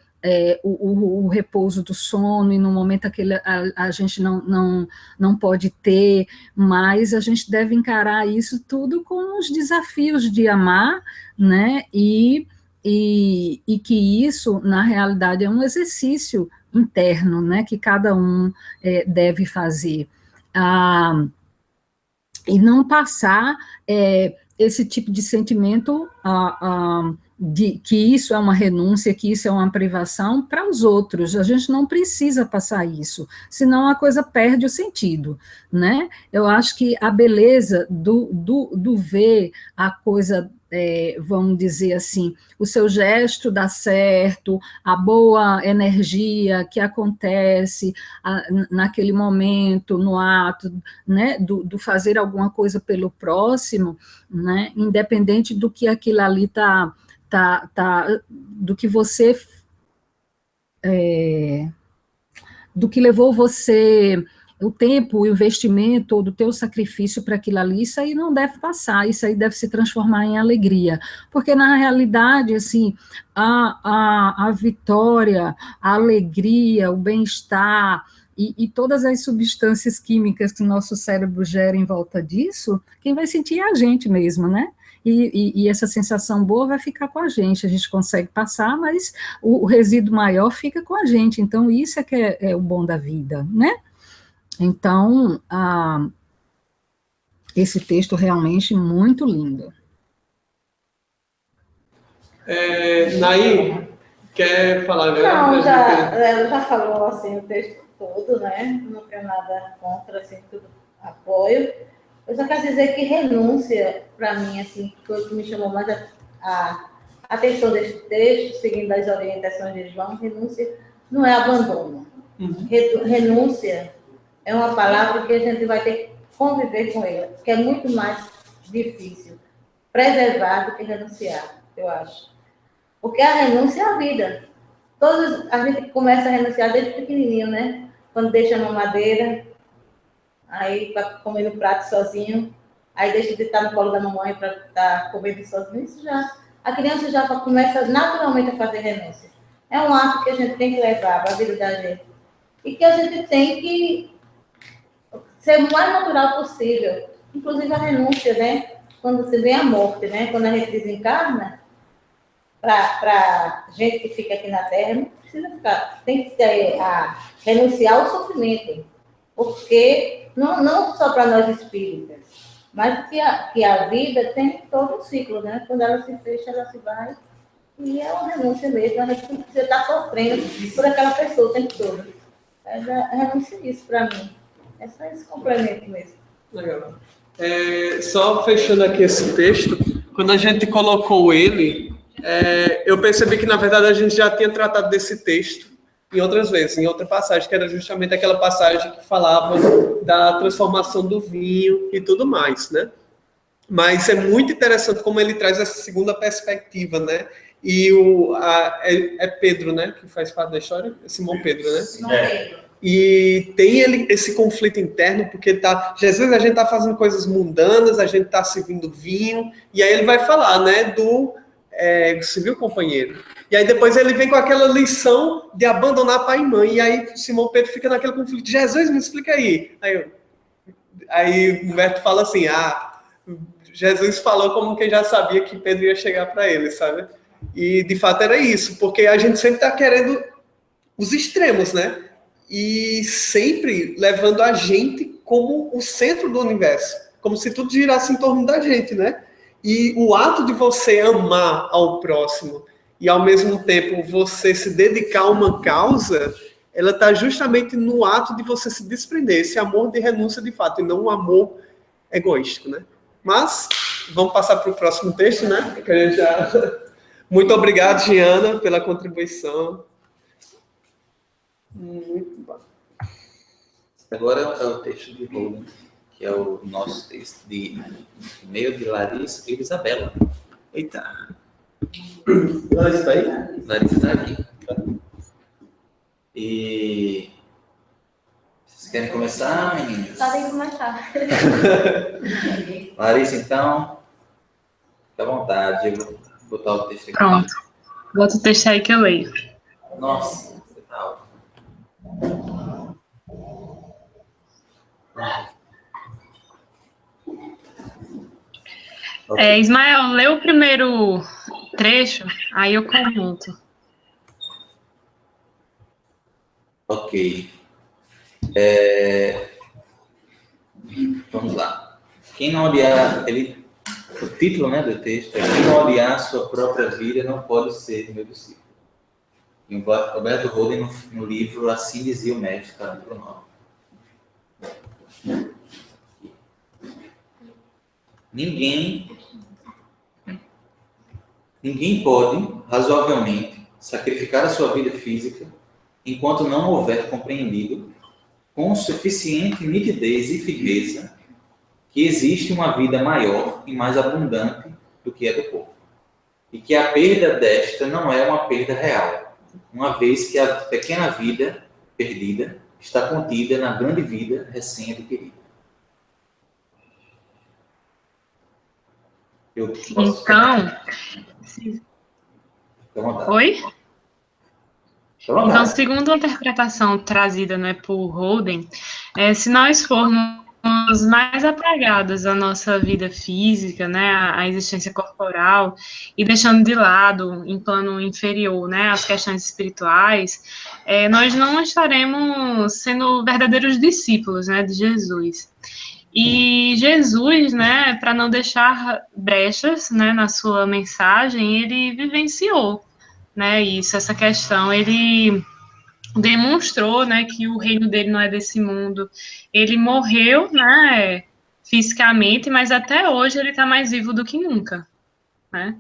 S8: o repouso do sono, e no momento aquele a gente não pode ter, mas a gente deve encarar isso tudo com os desafios de amar, né, e que isso, na realidade, é um exercício interno, né, que cada um deve fazer. E não passar esse tipo de sentimento de que isso é uma renúncia, que isso é uma privação para os outros. A gente não precisa passar isso, senão a coisa perde o sentido, né? Eu acho que a beleza do ver a coisa, vamos dizer assim, o seu gesto dá certo, a boa energia que acontece naquele momento, no ato, né, do fazer alguma coisa pelo próximo, né, independente do que aquilo ali do que você, do que levou você, o tempo, o investimento, ou do teu sacrifício para aquilo ali, isso aí não deve passar, isso aí deve se transformar em alegria, porque na realidade, assim, a vitória, a alegria, o bem-estar, e todas as substâncias químicas que o nosso cérebro gera em volta disso, quem vai sentir é a gente mesmo, né? E essa sensação boa vai ficar com a gente consegue passar, mas o resíduo maior fica com a gente, então isso é que é o bom da vida, né? Então, esse texto realmente muito lindo.
S1: Naí, quer falar agora?
S9: Não, ela já falou assim, o texto todo, né? Não tenho nada contra, assim, tudo apoio. Eu só quero dizer que renúncia, para mim, assim, foi o que me chamou mais a atenção deste texto, seguindo as orientações de João. Renúncia não é abandono. Renúncia é uma palavra que a gente vai ter que conviver com ela, que é muito mais difícil preservar do que renunciar, eu acho. Porque a renúncia é a vida. A gente começa a renunciar desde pequenininho, né? Quando deixa a mamadeira, aí para comer no prato sozinho, aí deixa de estar no colo da mamãe para estar comendo sozinho. A criança já começa naturalmente a fazer renúncia. É um ato que a gente tem que levar para a vida da gente. E que a gente tem que ser o mais natural possível. Inclusive a renúncia, né? Quando se vê a morte, né? Quando a gente desencarna, para gente que fica aqui na Terra, não precisa ficar. Tem que renunciar ao sofrimento. Porque, não só para nós espíritas, mas que a vida tem todo um ciclo, né? Quando ela se fecha, ela se vai. E é uma renúncia mesmo. A gente não precisa estar sofrendo por aquela pessoa o tempo todo. Renúncia isso para mim. É só esse complemento mesmo.
S1: Legal. Só fechando aqui esse texto, quando a gente colocou ele, eu percebi que, na verdade, a gente já tinha tratado desse texto em outras vezes, em outra passagem, que era justamente aquela passagem que falava da transformação do vinho e tudo mais, né? Mas é muito interessante como ele traz essa segunda perspectiva, né? E é Pedro, né, que faz parte da história? É Simão Pedro, né?
S9: Simão Pedro.
S1: E tem esse conflito interno, porque Jesus, a gente está fazendo coisas mundanas, a gente está servindo vinho, e aí ele vai falar, né, você viu, companheiro? E aí depois ele vem com aquela lição de abandonar pai e mãe, e aí Simão Pedro fica naquele conflito. Jesus, me explica aí. Aí Humberto fala assim, Jesus falou como quem já sabia que Pedro ia chegar para ele, sabe? E de fato era isso, porque a gente sempre está querendo os extremos, né? E sempre levando a gente como o centro do universo, como se tudo girasse em torno da gente, né? E o ato de você amar ao próximo e ao mesmo tempo você se dedicar a uma causa, ela está justamente no ato de você se desprender, esse amor de renúncia de fato, e não um amor egoístico, né? Mas vamos passar para o próximo texto, né? Que a gente já... Muito obrigado, Giana, pela contribuição. Muito bom.
S3: Agora é o texto de Rubens, que é o nosso texto de e-mail de Larissa e Isabela.
S1: Eita. Larissa está aí?
S3: Larissa está aqui. E vocês querem começar, meninas?
S10: Podem começar.
S3: Larissa, então, fica à vontade. Eu vou botar o texto aqui.
S11: Pronto. Bota o texto aí que eu leio.
S3: Nossa, você tá ótimo.
S11: Ismael, lê o primeiro trecho, aí eu comento.
S3: Ok. Vamos lá. Quem não odiar, o título, né, do texto é Quem não odiar sua própria vida não pode ser meu discípulo. E o Roberto Holden, no livro Assim Dizia o Mestre, capítulo 9. Ninguém pode, razoavelmente, sacrificar a sua vida física enquanto não houver compreendido, com suficiente nitidez e firmeza, que existe uma vida maior e mais abundante do que a do corpo, e que a perda desta não é uma perda real, uma vez que a pequena vida perdida está contida na grande vida recém-adquirida.
S11: Oi? Então, segundo a interpretação trazida, né, por Holden, se nós formos mais apegados à nossa vida física, né, à existência corporal, e deixando de lado, em plano inferior, né, as questões espirituais, nós não estaremos sendo verdadeiros discípulos, né, de Jesus. E Jesus, né, para não deixar brechas, né, na sua mensagem, ele vivenciou, né, isso, essa questão, ele demonstrou, né, que o reino dele não é desse mundo. Ele morreu, né, fisicamente, mas até hoje ele está mais vivo do que nunca, né?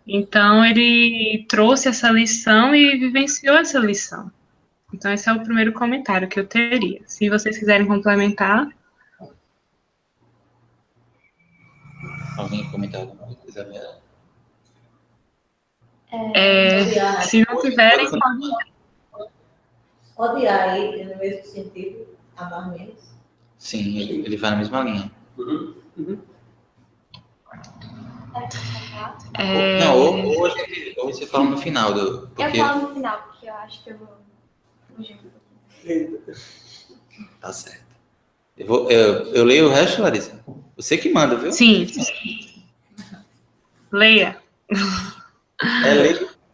S11: Então ele trouxe essa lição e vivenciou essa lição. Então esse é o primeiro comentário que eu teria. Se vocês quiserem complementar.
S3: Alguém comentar alguma coisa, Isabela?
S11: Se não tiverem,
S9: odiar aí, no mesmo sentido, amar menos.
S3: Sim, ele vai na mesma linha. Não, ou você fala no final.
S10: Eu falo no final, porque eu acho que eu vou fugir um pouquinho.
S3: Tá certo. Eu leio o resto, Larissa? Você que manda, viu?
S11: Sim. Leia.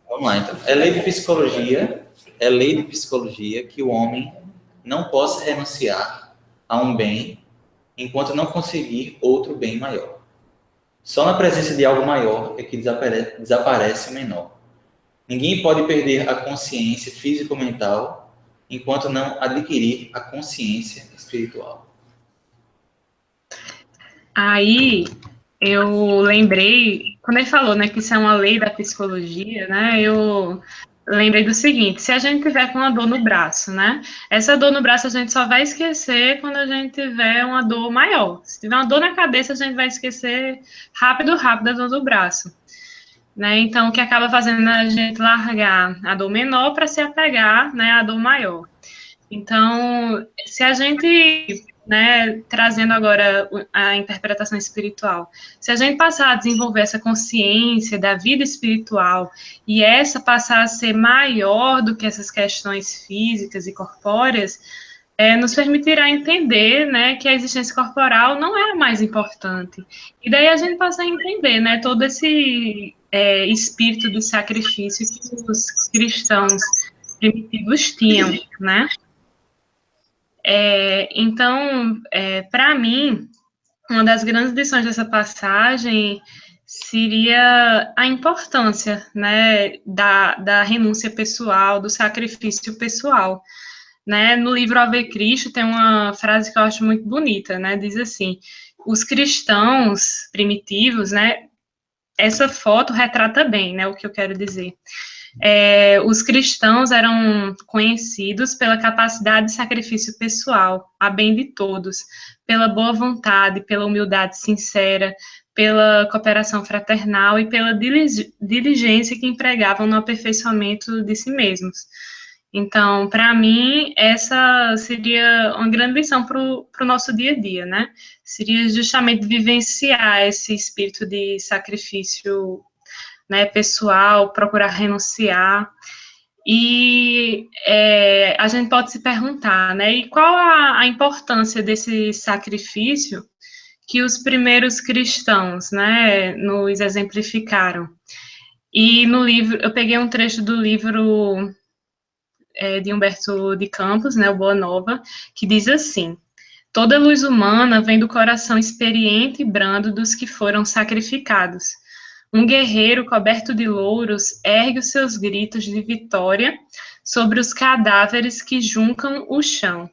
S3: Vamos lá, então. É lei de psicologia que o homem não possa renunciar a um bem enquanto não conseguir outro bem maior. Só na presença de algo maior é que desaparece o menor. Ninguém pode perder a consciência físico-mental enquanto não adquirir a consciência espiritual.
S11: Aí eu lembrei, quando ele falou, né, que isso é uma lei da psicologia, né, eu lembrei do seguinte, se a gente tiver com uma dor no braço, né? Essa dor no braço a gente só vai esquecer quando a gente tiver uma dor maior. Se tiver uma dor na cabeça, a gente vai esquecer rápido a dor do braço. Né? Então, o que acaba fazendo a gente largar a dor menor para se apegar, né, à dor maior. Então, se a gente, né, trazendo agora a interpretação espiritual, se a gente passar a desenvolver essa consciência da vida espiritual e essa passar a ser maior do que essas questões físicas e corpóreas, nos permitirá entender, né, que a existência corporal não é a mais importante. E daí a gente passa a entender, né, todo esse espírito do sacrifício que os cristãos primitivos tinham, né? Então, para mim, uma das grandes lições dessa passagem seria a importância, né, da renúncia pessoal, do sacrifício pessoal. Né? No livro Ave Cristo tem uma frase que eu acho muito bonita, né? Diz assim, os cristãos primitivos, né? Essa foto retrata bem, né, o que eu quero dizer. Os cristãos eram conhecidos pela capacidade de sacrifício pessoal, a bem de todos, pela boa vontade, pela humildade sincera, pela cooperação fraternal e pela diligência que empregavam no aperfeiçoamento de si mesmos. Então, para mim, essa seria uma grande lição para o nosso dia a dia, né? Seria justamente vivenciar esse espírito de sacrifício, né, pessoal, procurar renunciar. E a gente pode se perguntar, né? E qual a importância desse sacrifício que os primeiros cristãos, né, nos exemplificaram? E no livro, eu peguei um trecho do livro de Humberto de Campos, né, o Boa Nova, que diz assim: toda luz humana vem do coração experiente e brando dos que foram sacrificados. Um guerreiro coberto de louros ergue os seus gritos de vitória sobre os cadáveres que juncam o chão.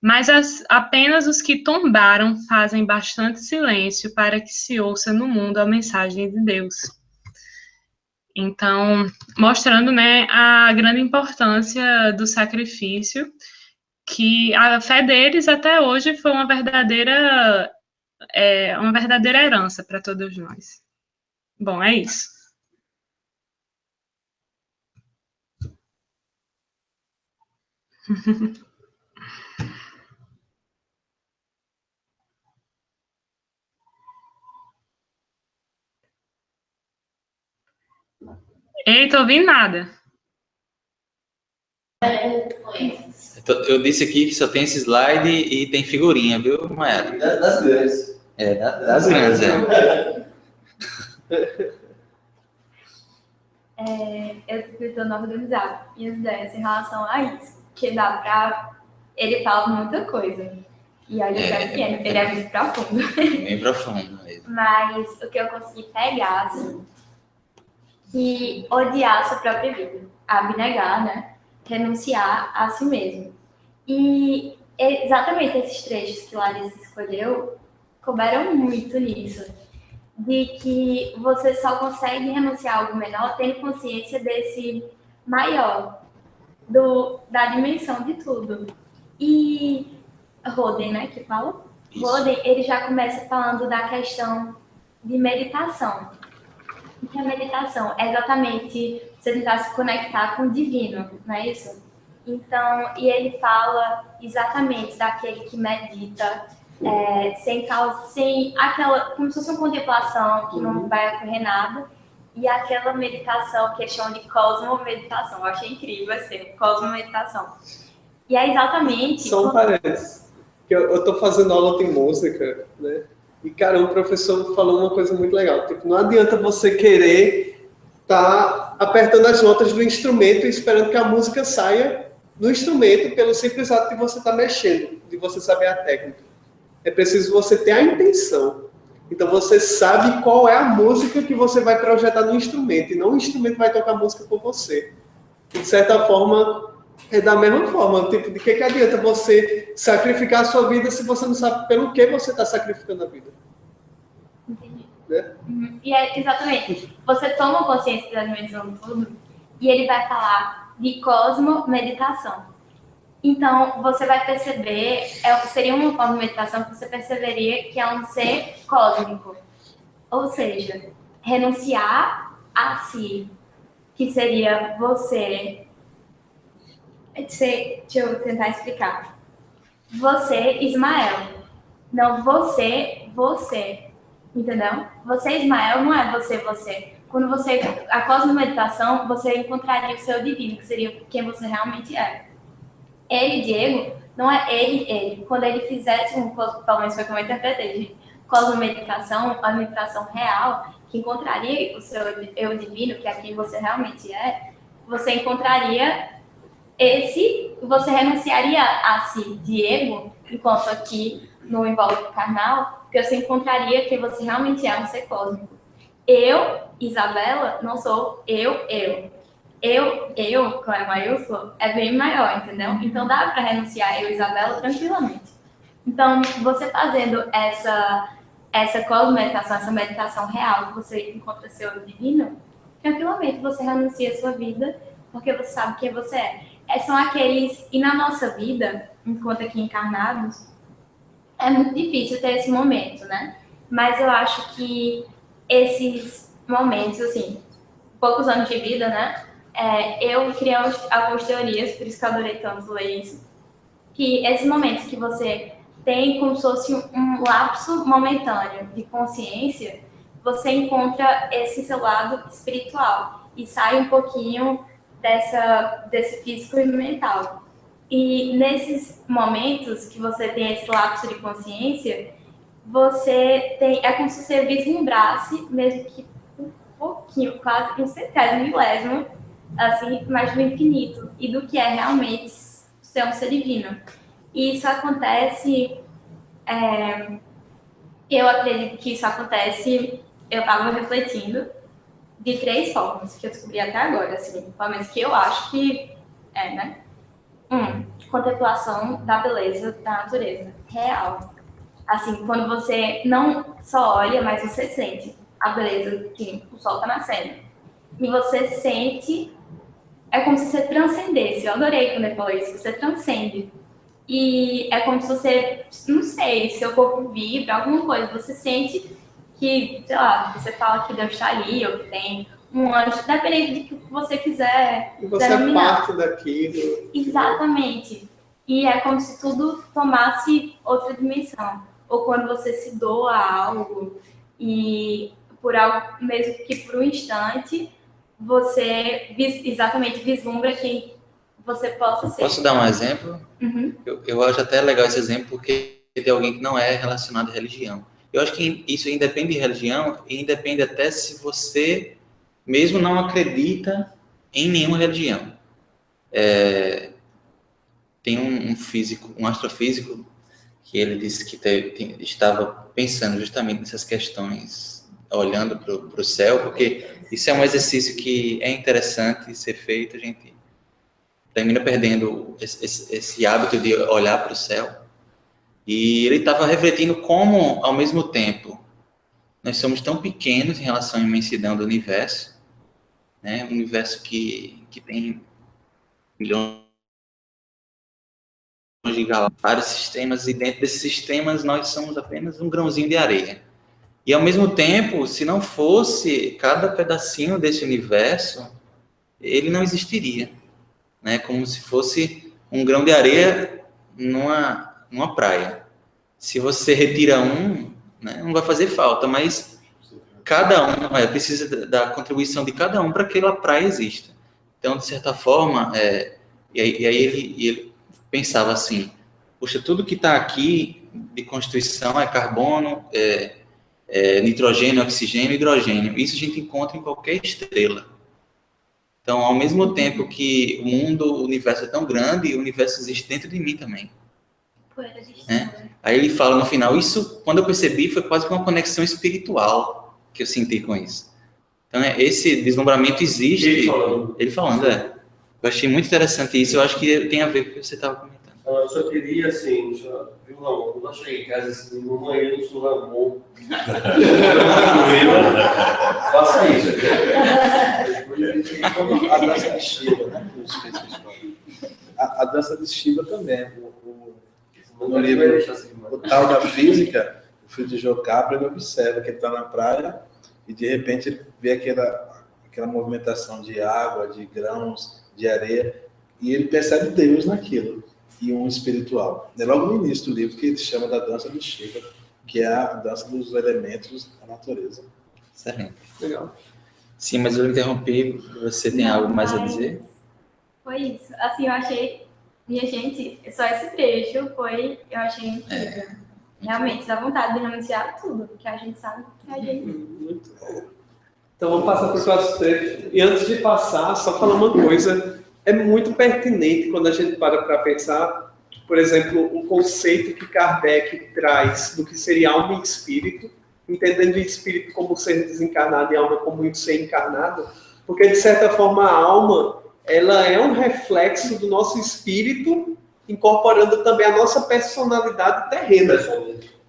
S11: Mas apenas os que tombaram fazem bastante silêncio para que se ouça no mundo a mensagem de Deus. Então, mostrando, né, a grande importância do sacrifício, que a fé deles até hoje foi uma verdadeira herança para todos nós. Bom, é isso. Ei, tô ouvindo nada.
S3: Eu disse aqui que só tem esse slide e tem figurinha, viu, Maera?
S4: Das grandes.
S3: Das grandes,
S10: Eu estou tentando organizar minhas ideias em relação a isso, que dá pra... Ele fala muita coisa. E olha, ele é muito profundo.
S3: Bem profundo mesmo.
S10: Mas o que eu consegui pegar, assim, que odiar a sua própria vida, abnegar, né? Renunciar a si mesmo. E exatamente esses trechos que Larissa escolheu couberam muito nisso. De que você só consegue renunciar a algo menor tendo consciência desse maior, da dimensão de tudo. E Roden, né, que fala? Isso. Roden, ele já começa falando da questão de meditação. O que é meditação? É exatamente você tentar se conectar com o divino, não é isso? Então, e ele fala exatamente daquele que medita sem causa, sem aquela, como se fosse uma contemplação que não vai ocorrer nada, e aquela meditação que eles chamam de cosmomeditação. Eu achei incrível assim, cosmomeditação. E é exatamente...
S1: Só um parênteses, que eu estou fazendo aula de música, né? E, cara, o professor falou uma coisa muito legal. Tipo, não adianta você querer estar apertando as notas do instrumento e esperando que a música saia no instrumento pelo simples ato de você estar mexendo, de você saber a técnica. É preciso você ter a intenção. Então, você sabe qual é a música que você vai projetar no instrumento, e não o instrumento vai tocar a música por você. E, de certa forma, é da mesma forma. Tipo, de que adianta você sacrificar a sua vida se você não sabe pelo que você está sacrificando a vida?
S10: Entendi.
S1: Né?
S10: E é exatamente. Você toma consciência da dimensão de tudo e ele vai falar de cosmomeditação. Então, você vai perceber, seria uma forma de meditação que você perceberia que é um ser cósmico. Ou seja, renunciar a si, que seria você... Deixa eu tentar explicar. Você, Ismael. Não você. Entendeu? Você, Ismael, não é você. Quando você... A cosmomeditação, você encontraria o seu divino, que seria quem você realmente é. Ele, Diego, não é ele. Quando ele fizesse pelo menos foi como eu interpretei, gente, cosmomeditação, a meditação real, que encontraria o seu eu divino, que é quem você realmente é, você encontraria você renunciaria a si, Diego, enquanto aqui no invólucro carnal, porque você encontraria que você realmente é um ser cósmico. Eu, Isabela, não sou eu. Com a maiúsculo, é bem maior, entendeu? Então dá para renunciar eu, Isabela, tranquilamente. Então, você fazendo essa cosmomeditação, essa meditação real, que você encontra seu divino, tranquilamente você renuncia a sua vida, porque você sabe quem você é. São aqueles... E na nossa vida, enquanto aqui encarnados, é muito difícil ter esse momento, né? Mas eu acho que esses momentos, assim, poucos anos de vida, né? Eu criei algumas teorias, por isso que eu adorei tanto ler isso, que esses momentos que você tem como se fosse um lapso momentâneo de consciência, você encontra esse seu lado espiritual e sai um pouquinho desse físico e mental. E nesses momentos que você tem esse lapso de consciência, é como se você vislumbrasse, mesmo que um pouquinho, quase um centésimo milésimo, assim, mais do infinito e do que é realmente ser um ser divino. E isso acontece, eu acredito que isso acontece, eu estava refletindo, de 3 formas que eu descobri até agora, assim, pelo menos que eu acho que né? Contemplação da beleza da natureza, real. Assim, quando você não só olha, mas você sente a beleza que o sol está nascendo. E você sente, é como se você transcendesse. Eu adorei quando ele falou isso, você transcende. E é como se você, não sei, seu corpo vibra, alguma coisa, você sente que, sei lá, você fala que Deus está ali, ou que tem um anjo, dependendo do que você quiser
S1: você
S10: denominar.
S1: É parte daquilo.
S10: Exatamente. E é como se tudo tomasse outra dimensão. Ou quando você se doa a algo e por algo, mesmo que por um instante, você exatamente vislumbra quem você possa ser.
S3: Posso dar um exemplo?
S10: Uhum.
S3: Eu acho até legal esse exemplo porque tem alguém que não é relacionado à religião. Eu acho que isso independe de religião e independe até se você mesmo não acredita em nenhuma religião. Tem um físico, um astrofísico, que ele disse que estava pensando justamente nessas questões, olhando para o céu, porque isso é um exercício que é interessante ser feito, a gente termina perdendo esse hábito de olhar para o céu. E ele estava refletindo como, ao mesmo tempo, nós somos tão pequenos em relação à imensidão do universo, né? Um universo que tem milhões de galáxias, vários sistemas, e dentro desses sistemas nós somos apenas um grãozinho de areia. E, ao mesmo tempo, se não fosse cada pedacinho desse universo, ele não existiria, né? Como se fosse um grão de areia numa praia. Se você retira um, né, não vai fazer falta, mas cada um precisa da contribuição de cada um para que aquela praia exista. Então, de certa forma, e aí ele pensava assim, poxa, tudo que está aqui de constituição é carbono, nitrogênio, oxigênio, hidrogênio. Isso a gente encontra em qualquer estrela. Então, ao mesmo tempo que o mundo, o universo é tão grande, o universo existe dentro de mim também. Aí ele fala no final, isso, quando eu percebi, foi quase que uma conexão espiritual que eu senti com isso. Então, esse deslumbramento existe. Ele falando, Eu achei muito interessante isso, eu acho que tem a ver com o que você estava comentando.
S4: Então, eu só queria, assim, viu, Ramon? Quando eu cheguei em casa, esse mamãe do seu Ramon. Faça isso.
S2: A dança de Shiva, né? A dança de Shiva também. No livro O Tal da Física, o filho de Jocabra, ele observa que ele está na praia e, de repente, ele vê aquela movimentação de água, de grãos, de areia, e ele percebe Deus naquilo, e um espiritual. É logo no início do livro que ele chama da dança de Shiva, que é a dança dos elementos da natureza.
S3: Excelente.
S1: Legal.
S3: Sim, mas eu interrompi. Você tem algo mais a dizer?
S10: Foi isso. Assim, eu achei... Minha gente, só esse trecho eu achei incrível. Realmente, dá vontade de renunciar a tudo, porque a gente sabe que a gente...
S1: Muito bom. Então vamos passar para o próximo trecho. E antes de passar, só falar uma coisa. É muito pertinente quando a gente para pensar, por exemplo, um conceito que Kardec traz do que seria alma e espírito, entendendo o espírito como ser desencarnado e a alma como um ser encarnado, porque, de certa forma, a alma ela é um reflexo do nosso espírito, incorporando também a nossa personalidade terrena,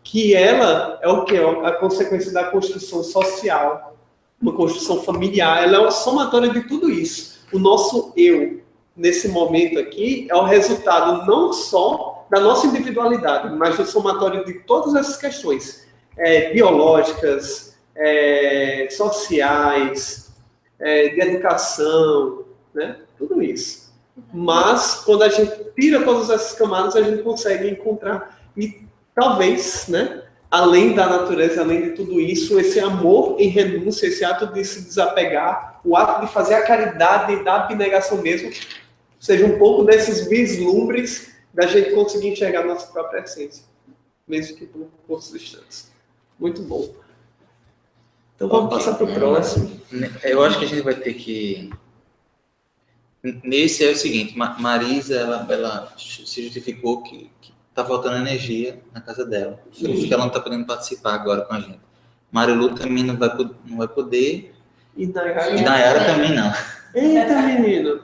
S1: que ela é o que? A consequência da construção social, uma construção familiar, ela é uma somatória de tudo isso. O nosso eu, nesse momento aqui, é o resultado não só da nossa individualidade, mas do somatório de todas essas questões biológicas, sociais, de educação, né? Tudo isso. Mas, quando a gente tira todas essas camadas, a gente consegue encontrar, e talvez, né, além da natureza, além de tudo isso, esse amor em renúncia, esse ato de se desapegar, o ato de fazer a caridade e da abnegação mesmo, seja um pouco desses vislumbres da gente conseguir enxergar a nossa própria essência, mesmo que por poucos instantes. Muito bom. Então vamos passar para o próximo.
S3: Eu acho que a gente vai ter que... Nesse é o seguinte, Marisa, ela se justificou que está faltando energia na casa dela. Por isso que ela não está podendo participar agora com a gente. Marilu também não vai poder.
S1: E
S3: Nayara também não.
S1: Eita, menino!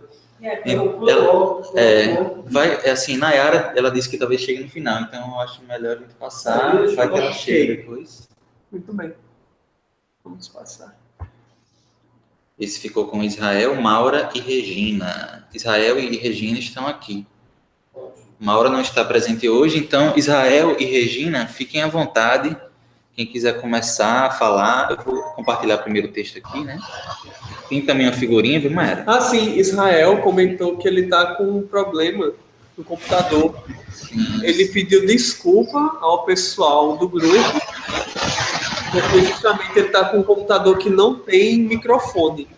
S3: Nayara, ela disse que talvez chegue no final, então eu acho melhor a gente passar, vai que ela chega depois.
S1: Muito bem. Vamos passar.
S3: Esse ficou com Israel, Maura e Regina. Israel e Regina estão aqui. Maura não está presente hoje, então Israel e Regina, fiquem à vontade. Quem quiser começar a falar, eu vou compartilhar primeiro o texto aqui, né? Tem também uma figurinha, viu, Maera?
S1: Ah, sim. Israel comentou que ele está com um problema no computador.
S3: Sim.
S1: Ele pediu desculpa ao pessoal do grupo, porque justamente ele está com um computador que não tem microfone.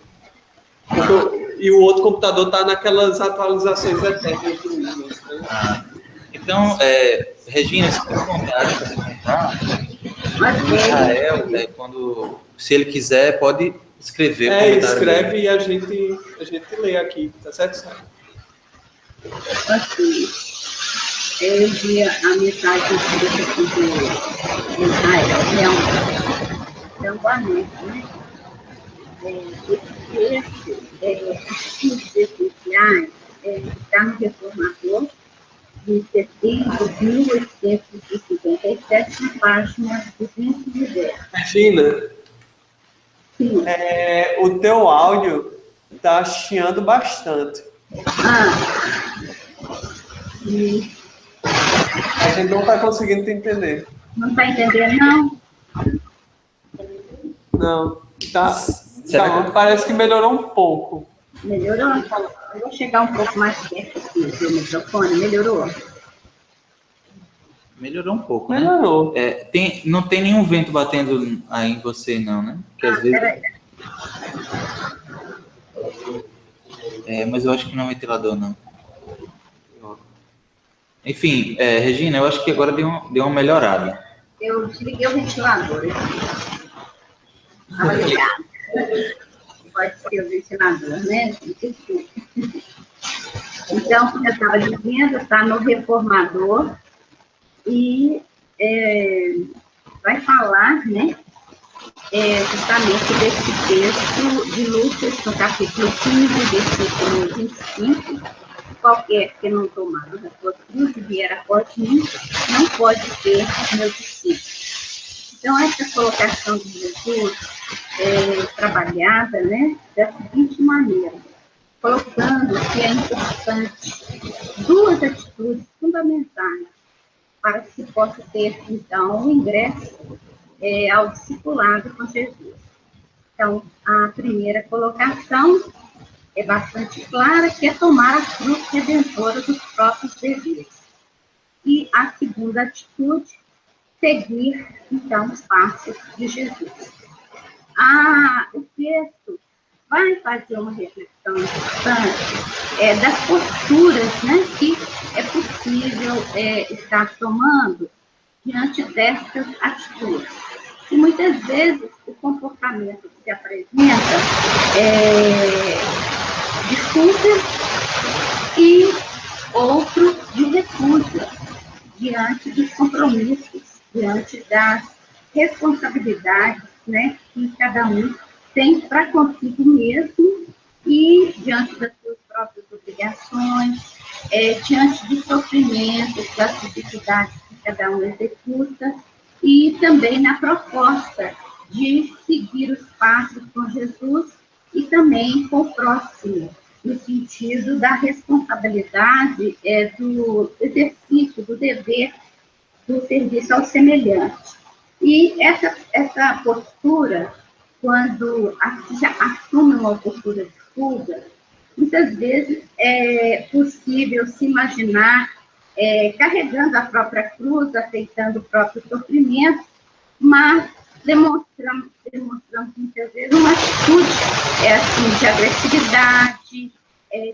S1: E o outro computador está naquelas atualizações eternas do Windows. Né?
S3: Então, Regina, se tem vontade de comentar, Israel, se ele quiser, pode escrever.
S1: Escreve dele. E a gente lê aqui, tá certo?
S12: Assim, eu vi a mensagem do Israel, então, boa noite, né? Esse texto, essenciais, está no Reformador, de setembro de 1857, na página 210.
S1: Regina, o teu áudio está chiando bastante. A gente não está conseguindo te entender.
S12: Não está entendendo, não?
S1: Não. Parece que melhorou um pouco.
S12: Melhorou? Eu vou chegar um pouco mais perto aqui do microfone. Melhorou?
S3: Melhorou um pouco, né?
S1: Melhorou.
S3: Não tem nenhum vento batendo aí em você, não, né? Porque às vezes... mas eu acho que não é ventilador, não. Enfim, Regina, eu acho que agora deu uma melhorada.
S12: Eu desliguei o ventilador aqui. Obrigada. Pode ser o ventilador, né? Então, como eu estava dizendo, está no Reformador e vai falar, né? Justamente desse texto de Lucas, no capítulo 15, versículo 25, qualquer que não tomar a sua cruz e vier após mim, não pode ser meu discípulo. Então, essa colocação de Jesus é trabalhada, né, da seguinte maneira, colocando que é importante duas atitudes fundamentais para que se possa ter, então, o ingresso ao discipulado com Jesus. Então, a primeira colocação é bastante clara, que é tomar a cruz redentora dos próprios deveres. E a segunda atitude, seguir, então, os passos de Jesus. O texto vai fazer uma reflexão importante das posturas, né, que é possível estar tomando diante destas atitudes. E muitas vezes o comportamento que se apresenta de súplica e outro de recusa diante dos compromissos, diante das responsabilidades, né, que cada um tem para consigo mesmo e diante das suas próprias obrigações, diante dos sofrimentos, das dificuldades que cada um executa, e também na proposta de seguir os passos com Jesus e também com o próximo, no sentido da responsabilidade do exercício, do dever, do serviço ao semelhante. E essa postura, quando se assume uma postura de fuga, muitas vezes é possível se imaginar carregando a própria cruz, aceitando o próprio sofrimento, mas demonstramos muitas vezes uma atitude assim, de agressividade,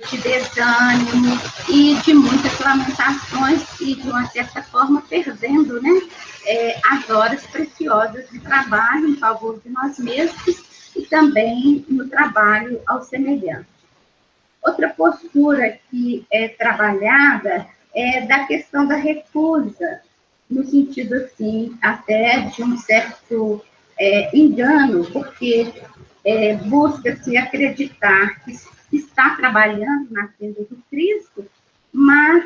S12: de desânimo e de muitas lamentações e, de uma certa forma, perdendo, né, as horas preciosas de trabalho em favor de nós mesmos e também no trabalho ao semelhante. Outra postura que é trabalhada é da questão da recusa, no sentido, assim, até de um certo engano, porque busca-se acreditar que está trabalhando na tenda do Cristo, mas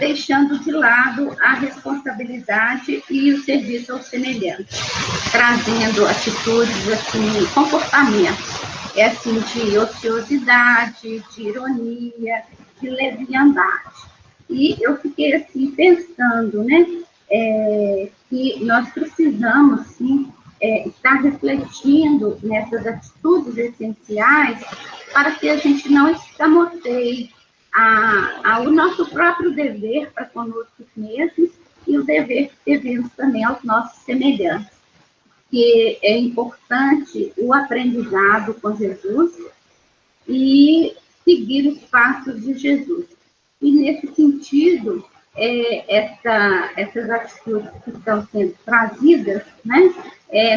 S12: deixando de lado a responsabilidade e o serviço ao semelhante, trazendo atitudes, assim, comportamentos, assim, de ociosidade, de ironia, de leviandade. E eu fiquei, assim, pensando, né, que nós precisamos, sim, estar refletindo nessas atitudes essenciais para que a gente não escamoteie o nosso próprio dever para conosco mesmos e o dever que devemos também aos nossos semelhantes. Que é importante o aprendizado com Jesus e seguir os passos de Jesus. E, nesse sentido, essas atitudes que estão sendo trazidas, né,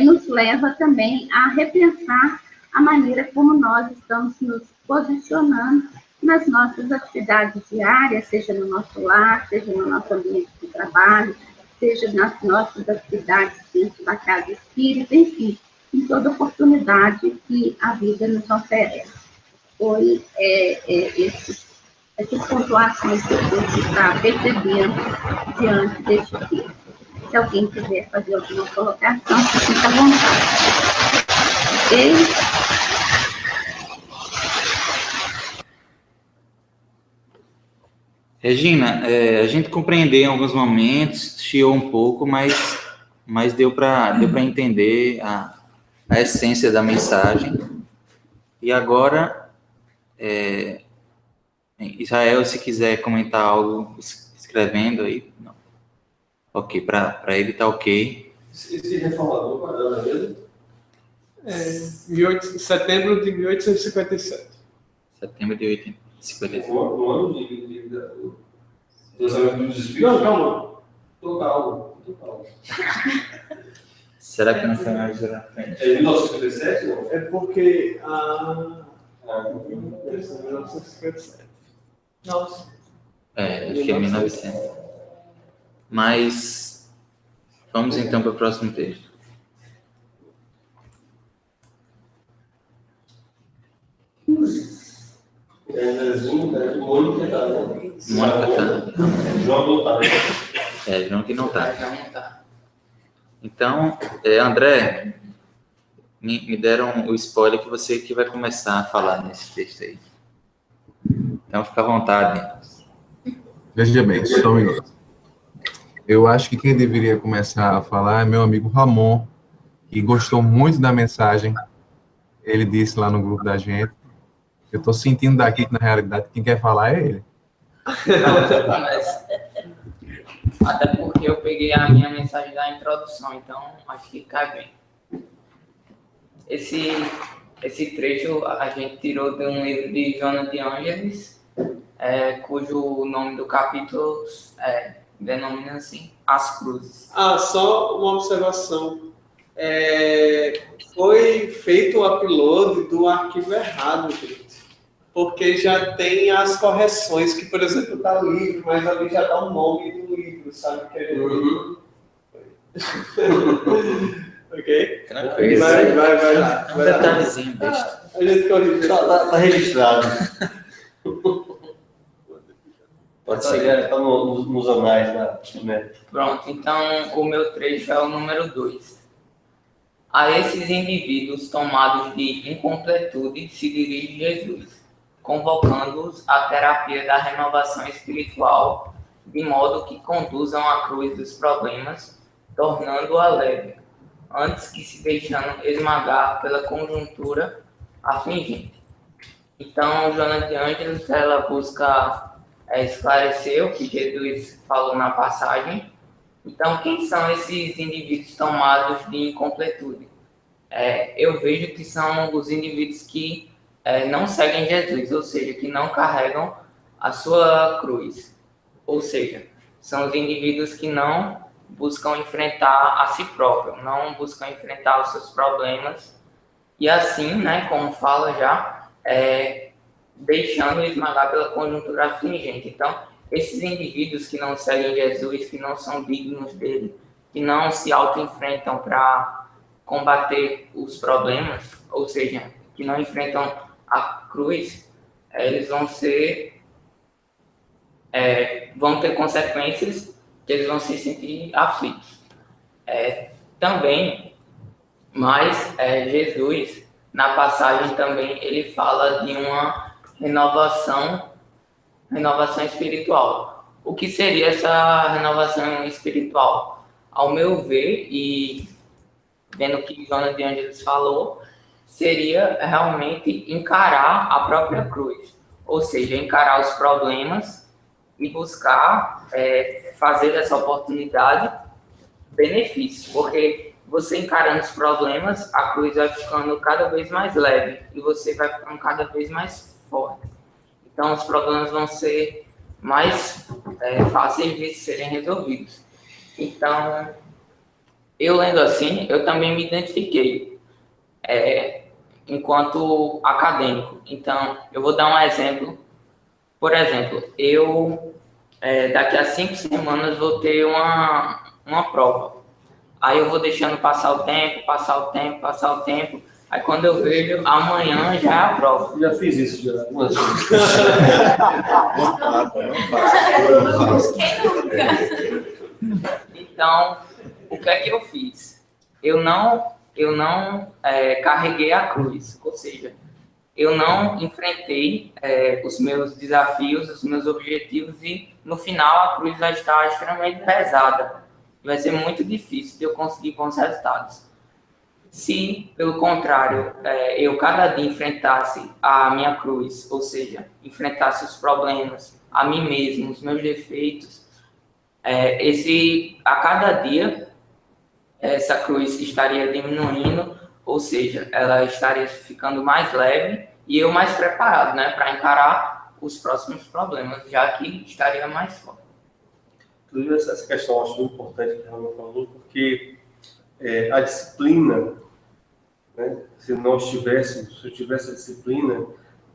S12: nos leva também a repensar a maneira como nós estamos nos posicionando nas nossas atividades diárias, seja no nosso lar, seja no nosso ambiente de trabalho, seja nas nossas atividades dentro da casa espírita, enfim, em toda oportunidade que a vida nos oferece. Foi essas pontuações que eu está percebendo diante deste texto. Se alguém quiser fazer alguma colocação, fica à vontade. Ok?
S3: Regina, a gente compreendeu em alguns momentos, chiou um pouco, mas deu para entender a essência da mensagem. E agora, Israel, se quiser comentar algo escrevendo aí, não. Ok, para ele tá ok.
S4: Esse reformador, qual era mesmo?
S1: Setembro de 1857.
S3: Setembro de 1857.
S4: No ano de lançamento dos espíritos? Não, calma. Tô calmo.
S3: Será que não foi mais na frente?
S4: É 1957? Não?
S1: É porque a... 1957. Nossa.
S3: Acho que é 1900. Mas vamos então para o próximo texto.
S4: Mônica tá, né?
S3: Mônica tá.
S4: João não tá, né?
S3: João que não tá. Então, André, me deram o spoiler que você que vai começar a falar nesse texto aí. Então, fica à vontade.
S13: Veja bem, só um minuto. Eu acho que quem deveria começar a falar é meu amigo Ramon, que gostou muito da mensagem. Ele disse lá no grupo da gente. Eu estou sentindo daqui que, na realidade, quem quer falar é ele.
S6: Até porque eu peguei a minha mensagem da introdução, então acho que cai bem. Esse trecho a gente tirou de um livro de Jonas de Ângeles, cujo nome do capítulo denomina assim, As Cruzes.
S1: Só uma observação. Foi feito o upload do arquivo errado, gente. Porque já tem as correções, que, por exemplo, está livre, mas ali já dá o nome do livro, sabe? Ok?
S3: Tranquilo.
S1: Vai.
S3: Um detalhezinho, besta.
S1: A gente corrige.
S4: Tá registrado.
S3: Pode ser.
S4: Está nos anais, né?
S6: Pronto, então o meu trecho é o número 2. A esses indivíduos tomados de incompletude se dirige Jesus, convocando-os à terapia da renovação espiritual, de modo que conduzam à cruz dos problemas, tornando-a leve, antes que se deixando esmagar pela conjuntura afligente. Então, Jonas de Ângeles, ela busca esclarecer o que Jesus falou na passagem. Então, quem são esses indivíduos tomados de incompletude? Eu vejo que são os indivíduos que não seguem Jesus, ou seja, que não carregam a sua cruz. Ou seja, são os indivíduos que não buscam enfrentar a si próprio, não buscam enfrentar os seus problemas, e assim, né, como fala já, deixando esmagar pela conjuntura afligente. Então, esses indivíduos que não seguem Jesus, que não são dignos dele, que não se auto-enfrentam para combater os problemas, ou seja, que não enfrentam a cruz, eles vão ter consequências que eles vão se sentir aflitos. Também, mas Jesus, na passagem também, ele fala de uma renovação espiritual. O que seria essa renovação espiritual? Ao meu ver, e vendo o que Jonas de Ângeles falou, seria realmente encarar a própria cruz. Ou seja, encarar os problemas e buscar fazer dessa oportunidade benefício. Porque você encarando os problemas, a cruz vai ficando cada vez mais leve e você vai ficando cada vez mais forte. Então, os problemas vão ser mais fáceis de serem resolvidos. Então, eu lendo assim, eu também me identifiquei enquanto acadêmico. Então, eu vou dar um exemplo. Por exemplo, eu daqui a 5 semanas vou ter uma prova. Aí eu vou deixando passar o tempo. Aí quando eu vejo, amanhã já é a prova.
S4: Já fiz isso, já.
S6: Então, o que é que eu fiz? Eu não carreguei a cruz, ou seja, eu não enfrentei os meus desafios, os meus objetivos, e no final a cruz vai estar extremamente pesada. Vai ser muito difícil de eu conseguir bons resultados. Se, pelo contrário, eu cada dia enfrentasse a minha cruz, ou seja, enfrentasse os problemas, a mim mesmo, os meus defeitos, a cada dia essa cruz estaria diminuindo, ou seja, ela estaria ficando mais leve e eu mais preparado, né, para encarar os próximos problemas, já que estaria mais forte.
S4: Inclusive, essa questão eu acho muito importante que a Ramon falou, porque a disciplina, né, se eu tivesse a disciplina,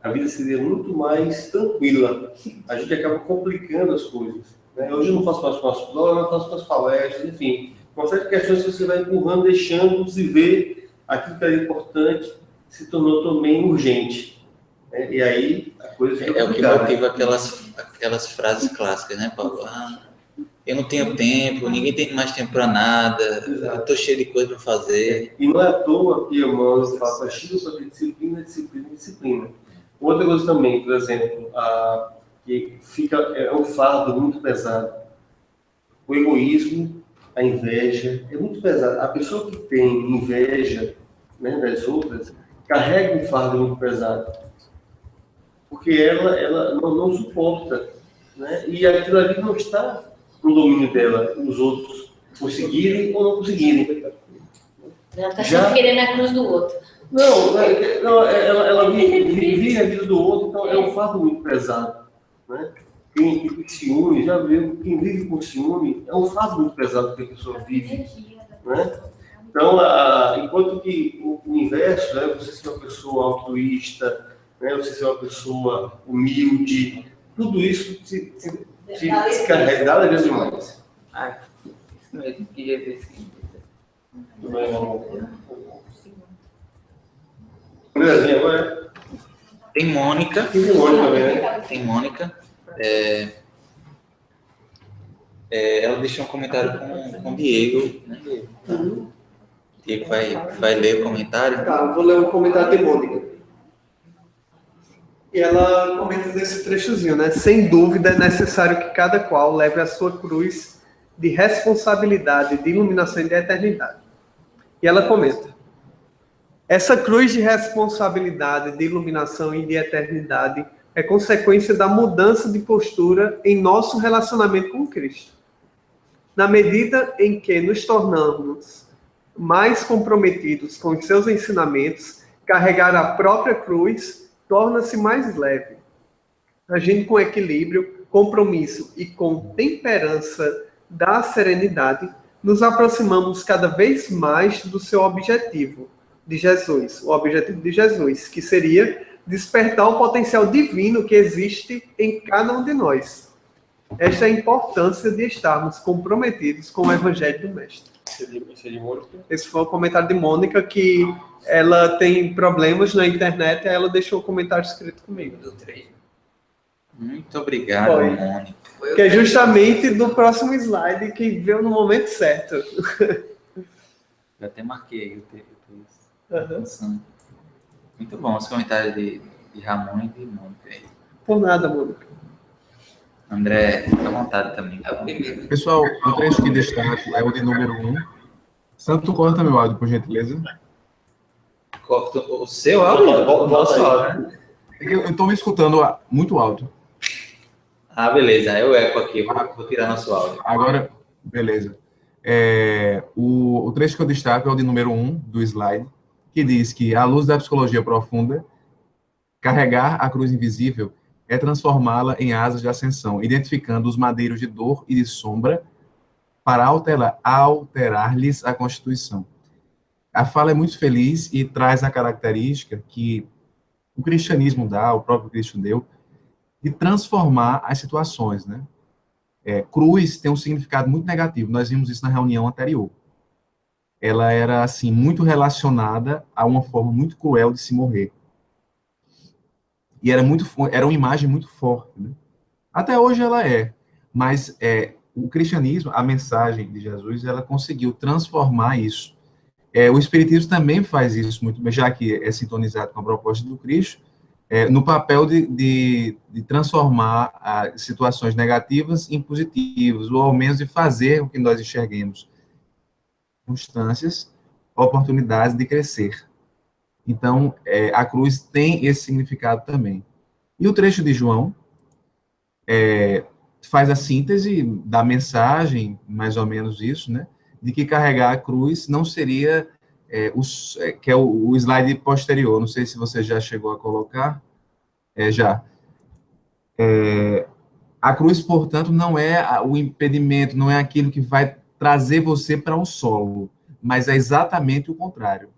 S4: a vida seria muito mais tranquila. A gente acaba complicando as coisas. Né? Hoje eu não faço mais com as provas, não faço com as palestras, enfim. Uma série de questões que você vai empurrando, deixando de ver aquilo que era importante, se tornou também urgente. né? E aí a coisa fica
S3: É o que
S4: complicada.
S3: motiva aquelas frases clássicas, né, Paulo? Eu não tenho tempo, ninguém tem mais tempo para nada, eu estou cheio de coisa para fazer.
S4: E não é à toa que Emmanuel fala Chico sobre disciplina, disciplina, disciplina. Outra coisa também, por exemplo, que é um fardo muito pesado. O egoísmo, a inveja, é muito pesado. A pessoa que tem inveja, né, das outras, carrega um fardo muito pesado. Porque ela não suporta, né? E aquilo ali não está no domínio dela, os outros conseguirem ou não conseguirem.
S5: Ela está sempre querendo a cruz do outro.
S4: Não, ela vive a vida do outro, então é um fardo muito pesado, né? Quem tem ciúme, já viu, quem vive com ciúme, é um fardo muito pesado que a pessoa vive, né? Então, enquanto que o inverso, né, você ser uma pessoa altruísta, né, você ser uma pessoa humilde, tudo isso se carrega, dá alegria demais.
S6: Isso mesmo que Jesus quis
S4: dizer. Agora
S3: tem Mônica.
S4: Tem Mônica também, né?
S3: Tem Mônica. Ela deixou um comentário com o Diego, né? Diego vai ler o comentário.
S1: Tá, eu vou ler o comentário de Mônica. E ela comenta nesse trechozinho, né? Sem dúvida é necessário que cada qual leve a sua cruz de responsabilidade, de iluminação e de eternidade. E ela comenta: essa cruz de responsabilidade, de iluminação e de eternidade é consequência da mudança de postura em nosso relacionamento com Cristo. Na medida em que nos tornamos mais comprometidos com os seus ensinamentos, carregar a própria cruz torna-se mais leve. Agindo com equilíbrio, compromisso e com temperança da serenidade, nos aproximamos cada vez mais do seu objetivo, de Jesus, o objetivo de Jesus, que seria despertar o potencial divino que existe em cada um de nós. Esta é a importância de estarmos comprometidos com o Evangelho do Mestre. Esse foi o comentário de Mônica, que ela tem problemas na internet, aí ela deixou o comentário escrito comigo.
S3: Muito obrigado, Mônica.
S1: Que é justamente do próximo slide, que veio no momento certo.
S3: Eu até marquei o texto. Muito bom os comentários de Ramon e de Mônica aí.
S1: Por nada, Mônica.
S3: André, fica à vontade também.
S13: Pessoal, o trecho que destaco é o de número 1. Santo, corta meu áudio, por gentileza.
S3: Corta o seu áudio? Nosso áudio, né?
S13: Eu estou me escutando muito alto.
S3: Beleza. Eu eco aqui. Vou tirar nosso áudio.
S13: Agora, beleza. O trecho que eu destaco é o de número 1 do slide, que diz que, à luz da psicologia profunda, carregar a cruz invisível é transformá-la em asas de ascensão, identificando os madeiros de dor e de sombra para alterar-lhes a constituição. A fala é muito feliz e traz a característica que o cristianismo dá, o próprio Cristo deu, de transformar as situações, né? Cruz tem um significado muito negativo, nós vimos isso na reunião anterior. Ela era, assim, muito relacionada a uma forma muito cruel de se morrer. E era uma imagem muito forte, né? Até hoje ela mas o cristianismo, a mensagem de Jesus, ela conseguiu transformar isso. O Espiritismo também faz isso muito bem, já que é sintonizado com a proposta do Cristo, no papel de transformar situações negativas em positivas, ou ao menos de fazer o que nós enxerguemos circunstâncias, oportunidades de crescer. Então, a cruz tem esse significado também. E o trecho de João faz a síntese da mensagem, mais ou menos isso, né? De que carregar a cruz não seria, que é o slide posterior, não sei se você já chegou a colocar, já. A cruz, portanto, não é o impedimento, não é aquilo que vai trazer você para um solo, mas é exatamente o contrário.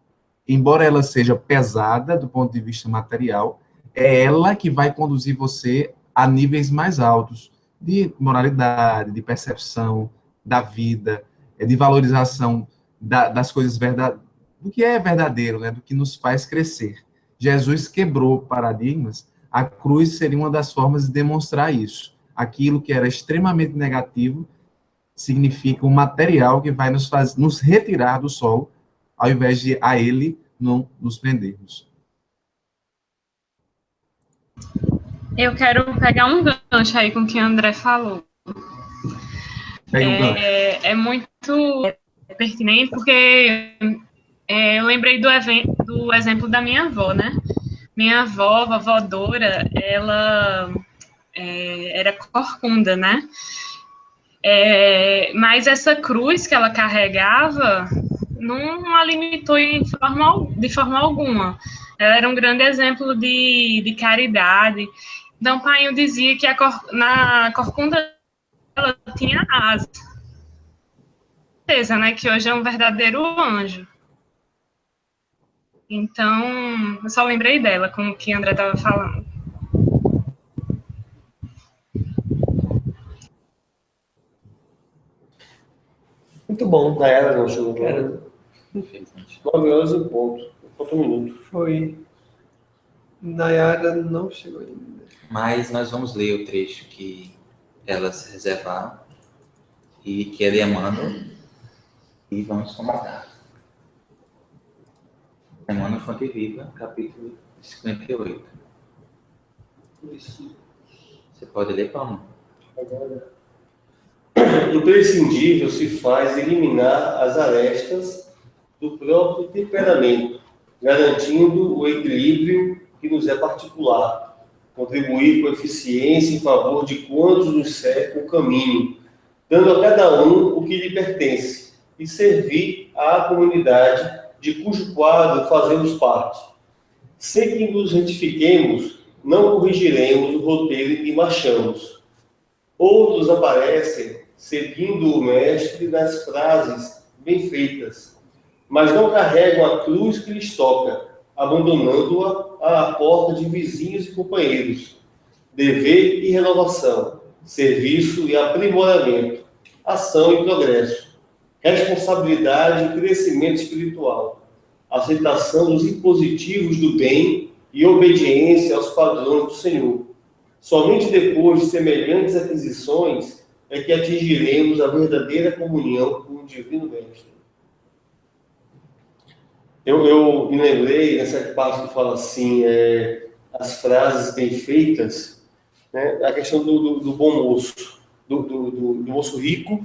S13: Embora ela seja pesada do ponto de vista material, é ela que vai conduzir você a níveis mais altos de moralidade, de percepção da vida, de valorização das coisas verdadeiras, do que é verdadeiro, né, do que nos faz crescer. Jesus quebrou paradigmas, a cruz seria uma das formas de demonstrar isso. Aquilo que era extremamente negativo significa um material que vai nos retirar do sol, ao invés de a ele não nos prendermos.
S11: Eu quero pegar um gancho aí com o que o André falou. É muito pertinente, porque eu lembrei do exemplo da minha avó, né? Minha avó, vovó Dora, ela era corcunda, né? Mas essa cruz que ela carregava não a limitou de forma alguma. Ela era um grande exemplo de caridade. Então, o pai dizia que na corcunda ela tinha asa. Certeza, né? Que hoje é um verdadeiro anjo. Então, eu só lembrei dela com o que a André estava falando.
S4: Muito bom. Nayara não chegou agora. 9 horas em ponto. Falta um minuto.
S1: Foi. Nayara não chegou ainda.
S3: Mas nós vamos ler o trecho que elas reservaram e que ela e Emmanuel, e vamos comentar. Emmanuel Fonte Viva, capítulo 58. Você pode ler, Paulo?
S4: Imprescindível se faz eliminar as arestas do próprio temperamento, garantindo o equilíbrio que nos é particular, contribuir com eficiência em favor de quantos nos cercam o caminho, dando a cada um o que lhe pertence, e servir à comunidade de cujo quadro fazemos parte. Sem que nos retifiquemos, não corrigiremos o roteiro em que marchamos. Outros aparecem seguindo o mestre nas frases bem feitas, mas não carregam a cruz que lhes toca, abandonando-a à porta de vizinhos e companheiros. Dever e renovação, serviço e aprimoramento, ação e progresso, responsabilidade e crescimento espiritual, aceitação dos impositivos do bem e obediência aos padrões do Senhor. Somente depois de semelhantes aquisições é que atingiremos a verdadeira comunhão com o Divino Mestre. Eu me lembrei nessa parte que fala assim, as frases bem feitas, né, a questão do bom moço, do moço rico,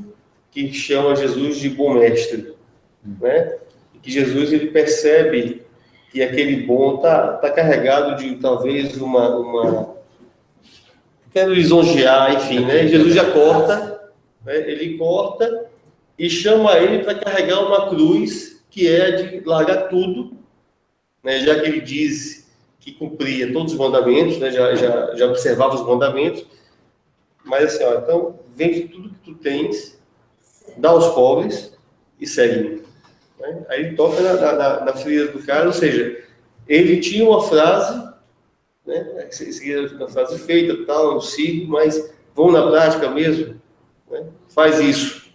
S4: que chama Jesus de bom mestre, né? E que Jesus ele percebe que aquele bom tá carregado de talvez quero lisonjear, enfim, né? Jesus já corta, né? Ele corta e chama ele para carregar uma cruz que é de largar tudo, né? Já que ele diz que cumpria todos os mandamentos, né? Já observava os mandamentos, mas assim, ó, então vende tudo que tu tens, dá aos pobres e segue-me. Né? Aí ele toca na ferida do cara, ou seja, ele tinha uma frase, né? Seguia uma frase feita, tal, no ciclo, mas vamos na prática mesmo, né? Faz isso,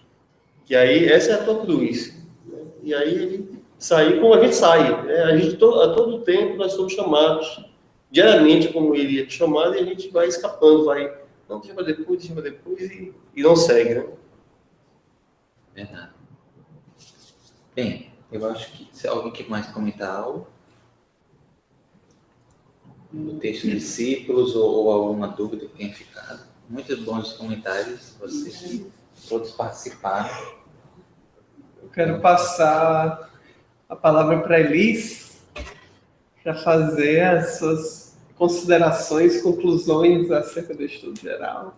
S4: que aí essa é a tua cruz, né? E aí ele saiu como a gente sai, né? A gente, a todo tempo nós somos chamados, diariamente como ele ia te chamar, e a gente vai escapando, não, deixa para depois, e não segue, né?
S3: Verdade. Bem, eu acho que se alguém quer mais comentar algo no texto dos discípulos ou alguma dúvida que tenha ficado, muitos bons comentários, vocês todos participaram.
S1: Eu quero passar a palavra para Elis, para fazer as suas considerações, conclusões acerca do estudo geral.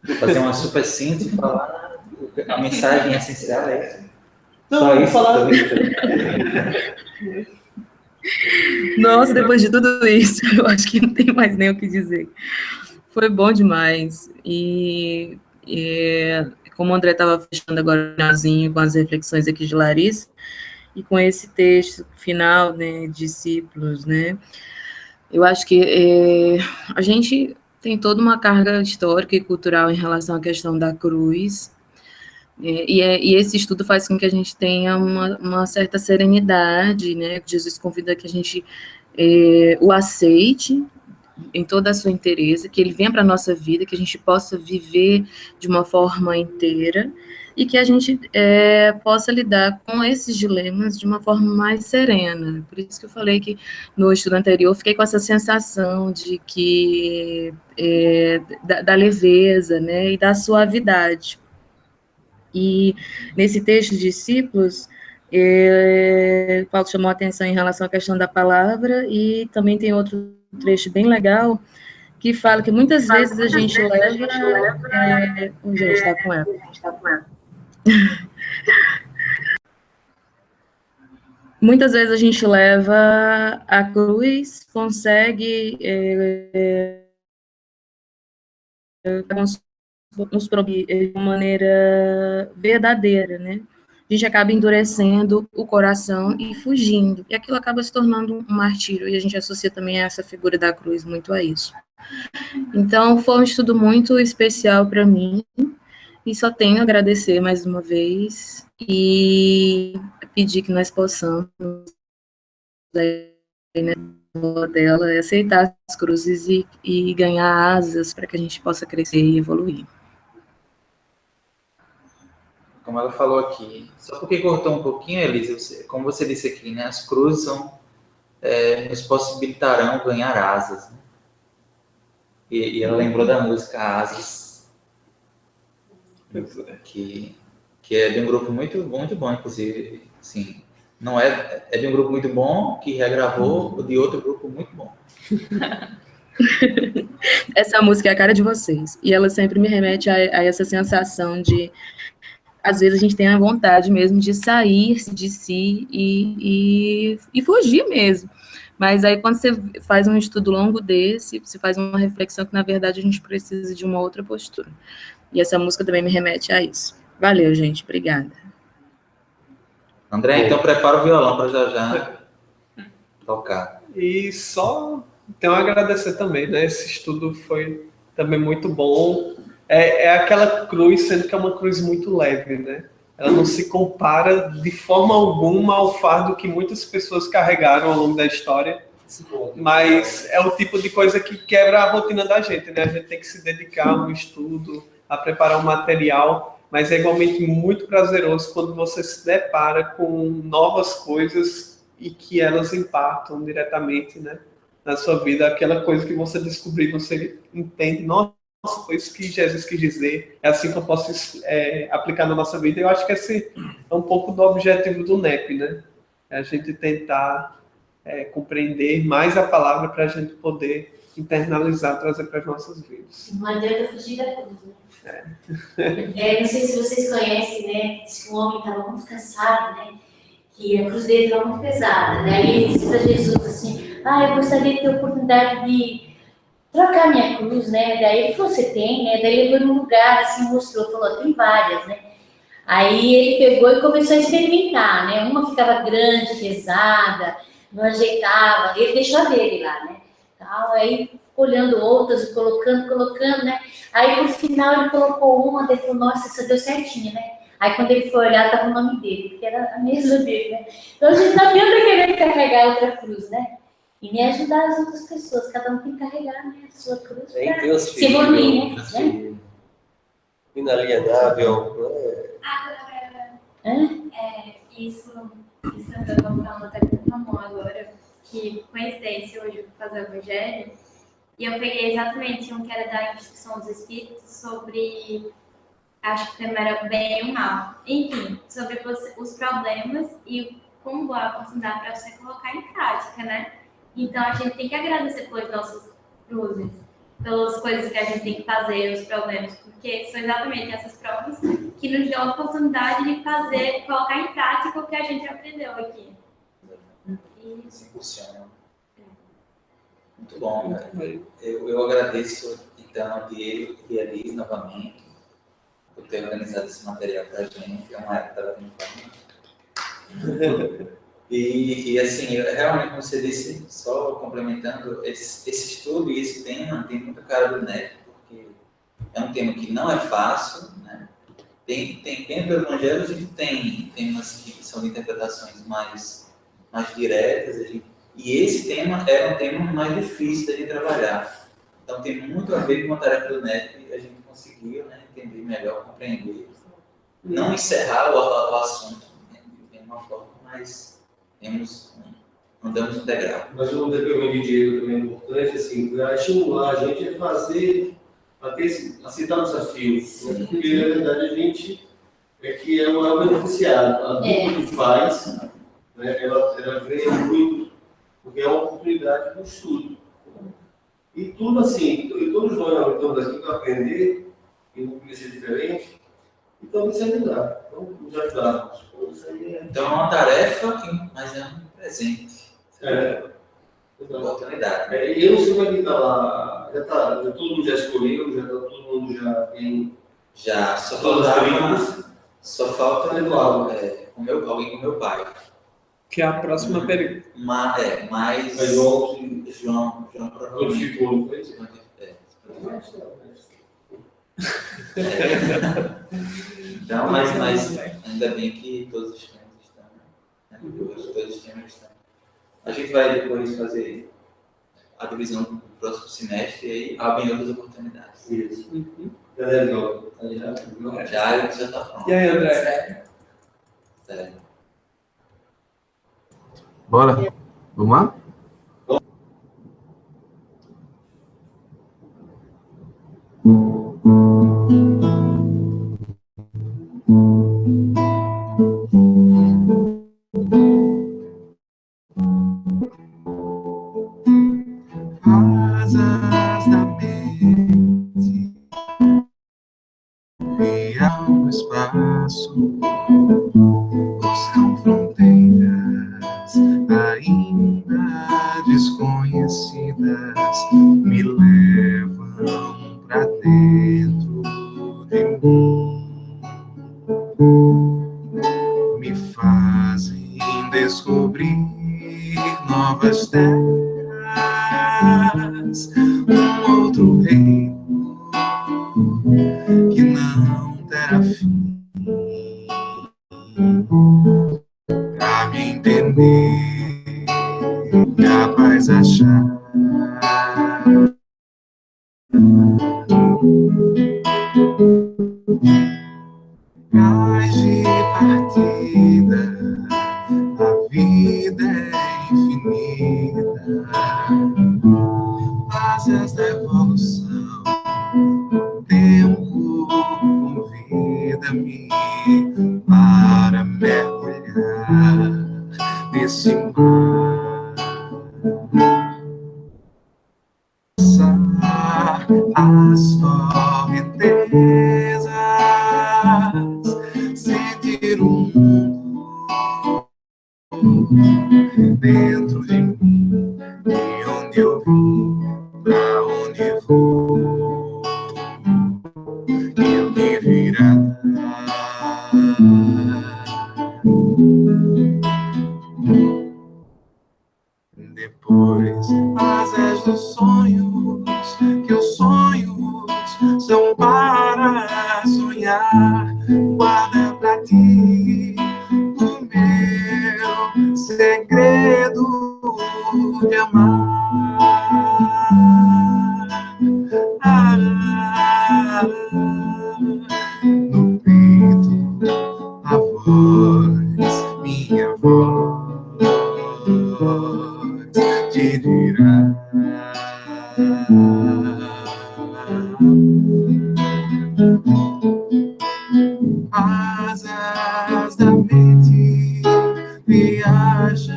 S3: Vou fazer uma super síntese e falar a mensagem essencial é essa.
S1: Não,
S3: só
S1: vou
S3: isso.
S1: falar.
S7: Nossa, depois de tudo isso, eu acho que não tem mais nem o que dizer. Foi bom demais. E como o André estava fechando agora com as reflexões aqui de Larissa, e com esse texto final, né, discípulos, né, eu acho que a gente tem toda uma carga histórica e cultural em relação à questão da cruz, e esse estudo faz com que a gente tenha uma certa serenidade, né? Jesus convida que a gente o aceite em toda a sua inteireza, que ele venha para a nossa vida, que a gente possa viver de uma forma inteira e que a gente possa lidar com esses dilemas de uma forma mais serena. Por isso que eu falei que no estudo anterior eu fiquei com essa sensação de que da leveza, né, e da suavidade. E nesse texto de discípulos, Paulo chamou a atenção em relação à questão da palavra, e também tem outro trecho bem legal que fala que muitas vezes a gente leva... gente está com ela. Muitas vezes a gente leva a cruz, consegue nos de uma maneira verdadeira, né? A gente acaba endurecendo o coração e fugindo, e aquilo acaba se tornando um martírio, e a gente associa também essa figura da cruz muito a isso. Então, foi um estudo muito especial para mim, e só tenho a agradecer mais uma vez, e pedir que nós possamos, né, dela, aceitar as cruzes e ganhar asas para que a gente possa crescer e evoluir.
S3: Como ela falou aqui, só porque cortou um pouquinho, Elisa, como você disse aqui, né, as cruzes nos possibilitarão ganhar asas, né? E ela lembrou da música Asas, que é de um grupo muito bom, inclusive, assim, não é de um grupo muito bom que regravou de outro grupo muito bom.
S7: Essa música é a cara de vocês, e ela sempre me remete a essa sensação de, às vezes a gente tem a vontade mesmo de sair de si e fugir mesmo. Mas aí quando você faz um estudo longo desse, você faz uma reflexão que, na verdade, a gente precisa de uma outra postura. E essa música também me remete a isso. Valeu, gente. Obrigada.
S3: André, então prepara o violão para já tocar.
S1: E só tenho a agradecer também, né? Esse estudo foi também muito bom. É aquela cruz, sendo que é uma cruz muito leve, né? Ela não se compara de forma alguma ao fardo que muitas pessoas carregaram ao longo da história, mas é o tipo de coisa que quebra a rotina da gente, né? A gente tem que se dedicar ao estudo, a preparar um material, mas é igualmente muito prazeroso quando você se depara com novas coisas e que elas impactam diretamente, né, na sua vida. Aquela coisa que você descobriu, você entende, nossa, foi isso que Jesus quis dizer, é assim que eu posso aplicar na nossa vida. Eu acho que esse é um pouco do objetivo do NEP, né? É a gente tentar compreender mais a palavra para a gente poder internalizar, trazer para as nossas vidas.
S5: Não adianta fugir da cruz, né? Não sei se vocês conhecem, né? Diz que o homem estava muito cansado, né? Que a cruz dele estava muito pesada. Daí ele disse para Jesus assim: eu gostaria de ter a oportunidade de trocar minha cruz, né? Daí ele falou: você tem, né? Daí ele foi num lugar, assim, mostrou, falou: tem várias, né? Aí ele pegou e começou a experimentar, né? Uma ficava grande, pesada, não ajeitava, ele deixou a dele lá, né? Aí ficou olhando outras e colocando, né? Aí no final ele colocou uma, daí falou: nossa, essa deu certinho, né? Aí quando ele foi olhar, estava o nome dele, porque era a mesma dele, né? Então a gente não adianta querer carregar outra cruz, né? E nem ajudar as outras pessoas, cada um tem que carregar, né, a sua cruz para se evoluir, né?
S4: Inalienável.
S10: Isso eu estou falando até com o Ramon agora, que coincidência hoje eu vou fazer o Evangelho, e eu peguei exatamente um que era da Instrução dos Espíritos sobre, acho que o tema era o bem e o mal, enfim, sobre os problemas e como boa a oportunidade para você colocar em prática, né? Então a gente tem que agradecer pelas nossas cruzes, pelas coisas que a gente tem que fazer, os problemas, porque são exatamente essas provas que nos dão a oportunidade de fazer, colocar em prática o que a gente aprendeu aqui.
S3: Se impulsiona. Muito bom, né? Eu agradeço, então, a Diego e a Liz novamente por ter organizado esse material para a gente. É uma época da E assim, realmente, como você disse, só complementando, esse estudo e esse tema tem muita cara do NEP, porque é um tema que não é fácil, né? Dentro do Evangelho a gente tem temas que são de interpretações mais diretas, e E esse tema era um tema mais difícil de trabalhar. Então, tem muito a ver com a tarefa do NEP e a gente conseguiu, né, entender melhor, compreender. Não encerrar o assunto, né, de uma forma, mas andamos um degrau.
S4: Mas um depoimento de Diego também é importante, assim, para estimular a gente a fazer, a aceitar o desafio. Né? Porque, na verdade, a gente é uma beneficiada. A dupla que faz, né, ela ganha muito, porque é uma oportunidade de estudo. E tudo assim, e todos nós estamos aqui para aprender, e não podia ser diferente, então vamos se ajudar, vamos nos ajudarmos.
S3: Então é uma tarefa, mas é um presente. Uma oportunidade.
S4: E eu não sei como é que está lá, já todo mundo já escolheu, todo mundo já tem.
S3: Já, só falta alguém com meu pai.
S1: Que é a próxima pergunta.
S3: Mas João provavelmente. Então, mas ainda bem que todos os temas estão, né? Todos os temas estão. A gente vai depois fazer a divisão do próximo semestre e aí abrem outras oportunidades.
S4: Isso.
S3: Já está pronto.
S1: E aí, André?
S3: Sério.
S13: Bora? Vamos lá? Asas da mente e ao espaço buscam fronteiras ainda desconhecidas, me levam pra dentro de mim, me fazem descobrir novas terras, um outro reino que não terá fim, pra me entender, capaz achar cais de partida, a vida é infinita, fases da evolução, o tempo convida-me para mergulhar nesse mar, passar as correntezas, sentir um mundo dentro de mim, de onde eu vim, pra onde vou, e o que virá. Depois, asas dos sonhos, que os sonhos são para sonhar, guarda pra ti o meu segredo de amar. No peito, a voz, minha voz, te dirá. Asas da mente viajam,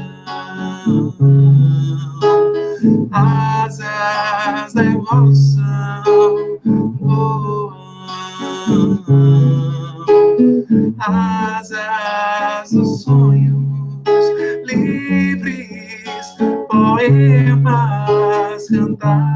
S13: asas da emoção voam, asas dos sonhos livres, poemas cantar.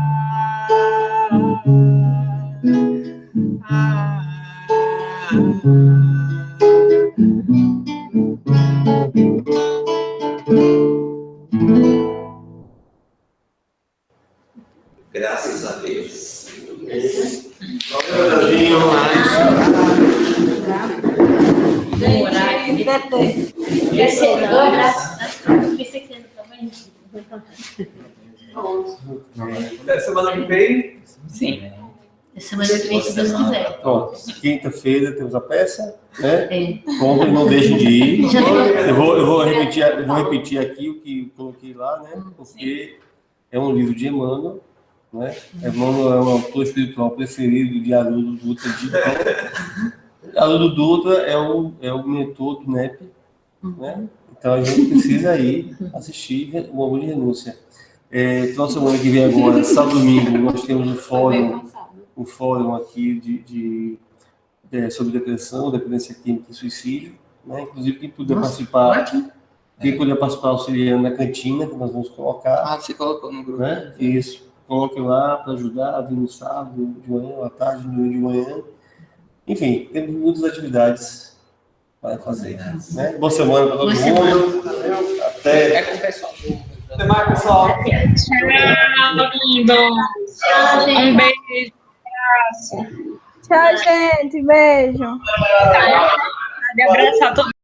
S3: Graças a Deus.
S5: Gente,
S1: semana que vem?
S6: Sim.
S5: Semana que vem, se Deus quiser.
S4: Pronto, quinta-feira temos a peça, né? Comprem, não deixem de ir. Eu vou repetir aqui o que coloquei lá, né? Porque é um livro de Emmanuel, né? Emmanuel é um autor espiritual preferido de Haroldo Dutra. Haroldo Dutra é o mentor do NEP, né? Então a gente precisa aí assistir o Amor de Renúncia. Toda semana que vem agora, sábado domingo, nós temos um fórum aqui sobre depressão, dependência química e suicídio, né? Inclusive quem puder participar auxiliando na cantina, que nós vamos colocar.
S6: Você colocou no grupo.
S4: Né? Isso. Coloque lá para ajudar, vir no sábado, de manhã, à tarde, de manhã. Enfim, temos muitas atividades para fazer. Né? Boa semana para todo mundo. Até.
S6: Com o pessoal.
S1: Até mais, pessoal.
S11: Tchau, lindos. Um beijo. Abraço.
S14: Tchau, gente. Beijo.
S11: Pode abraçar todo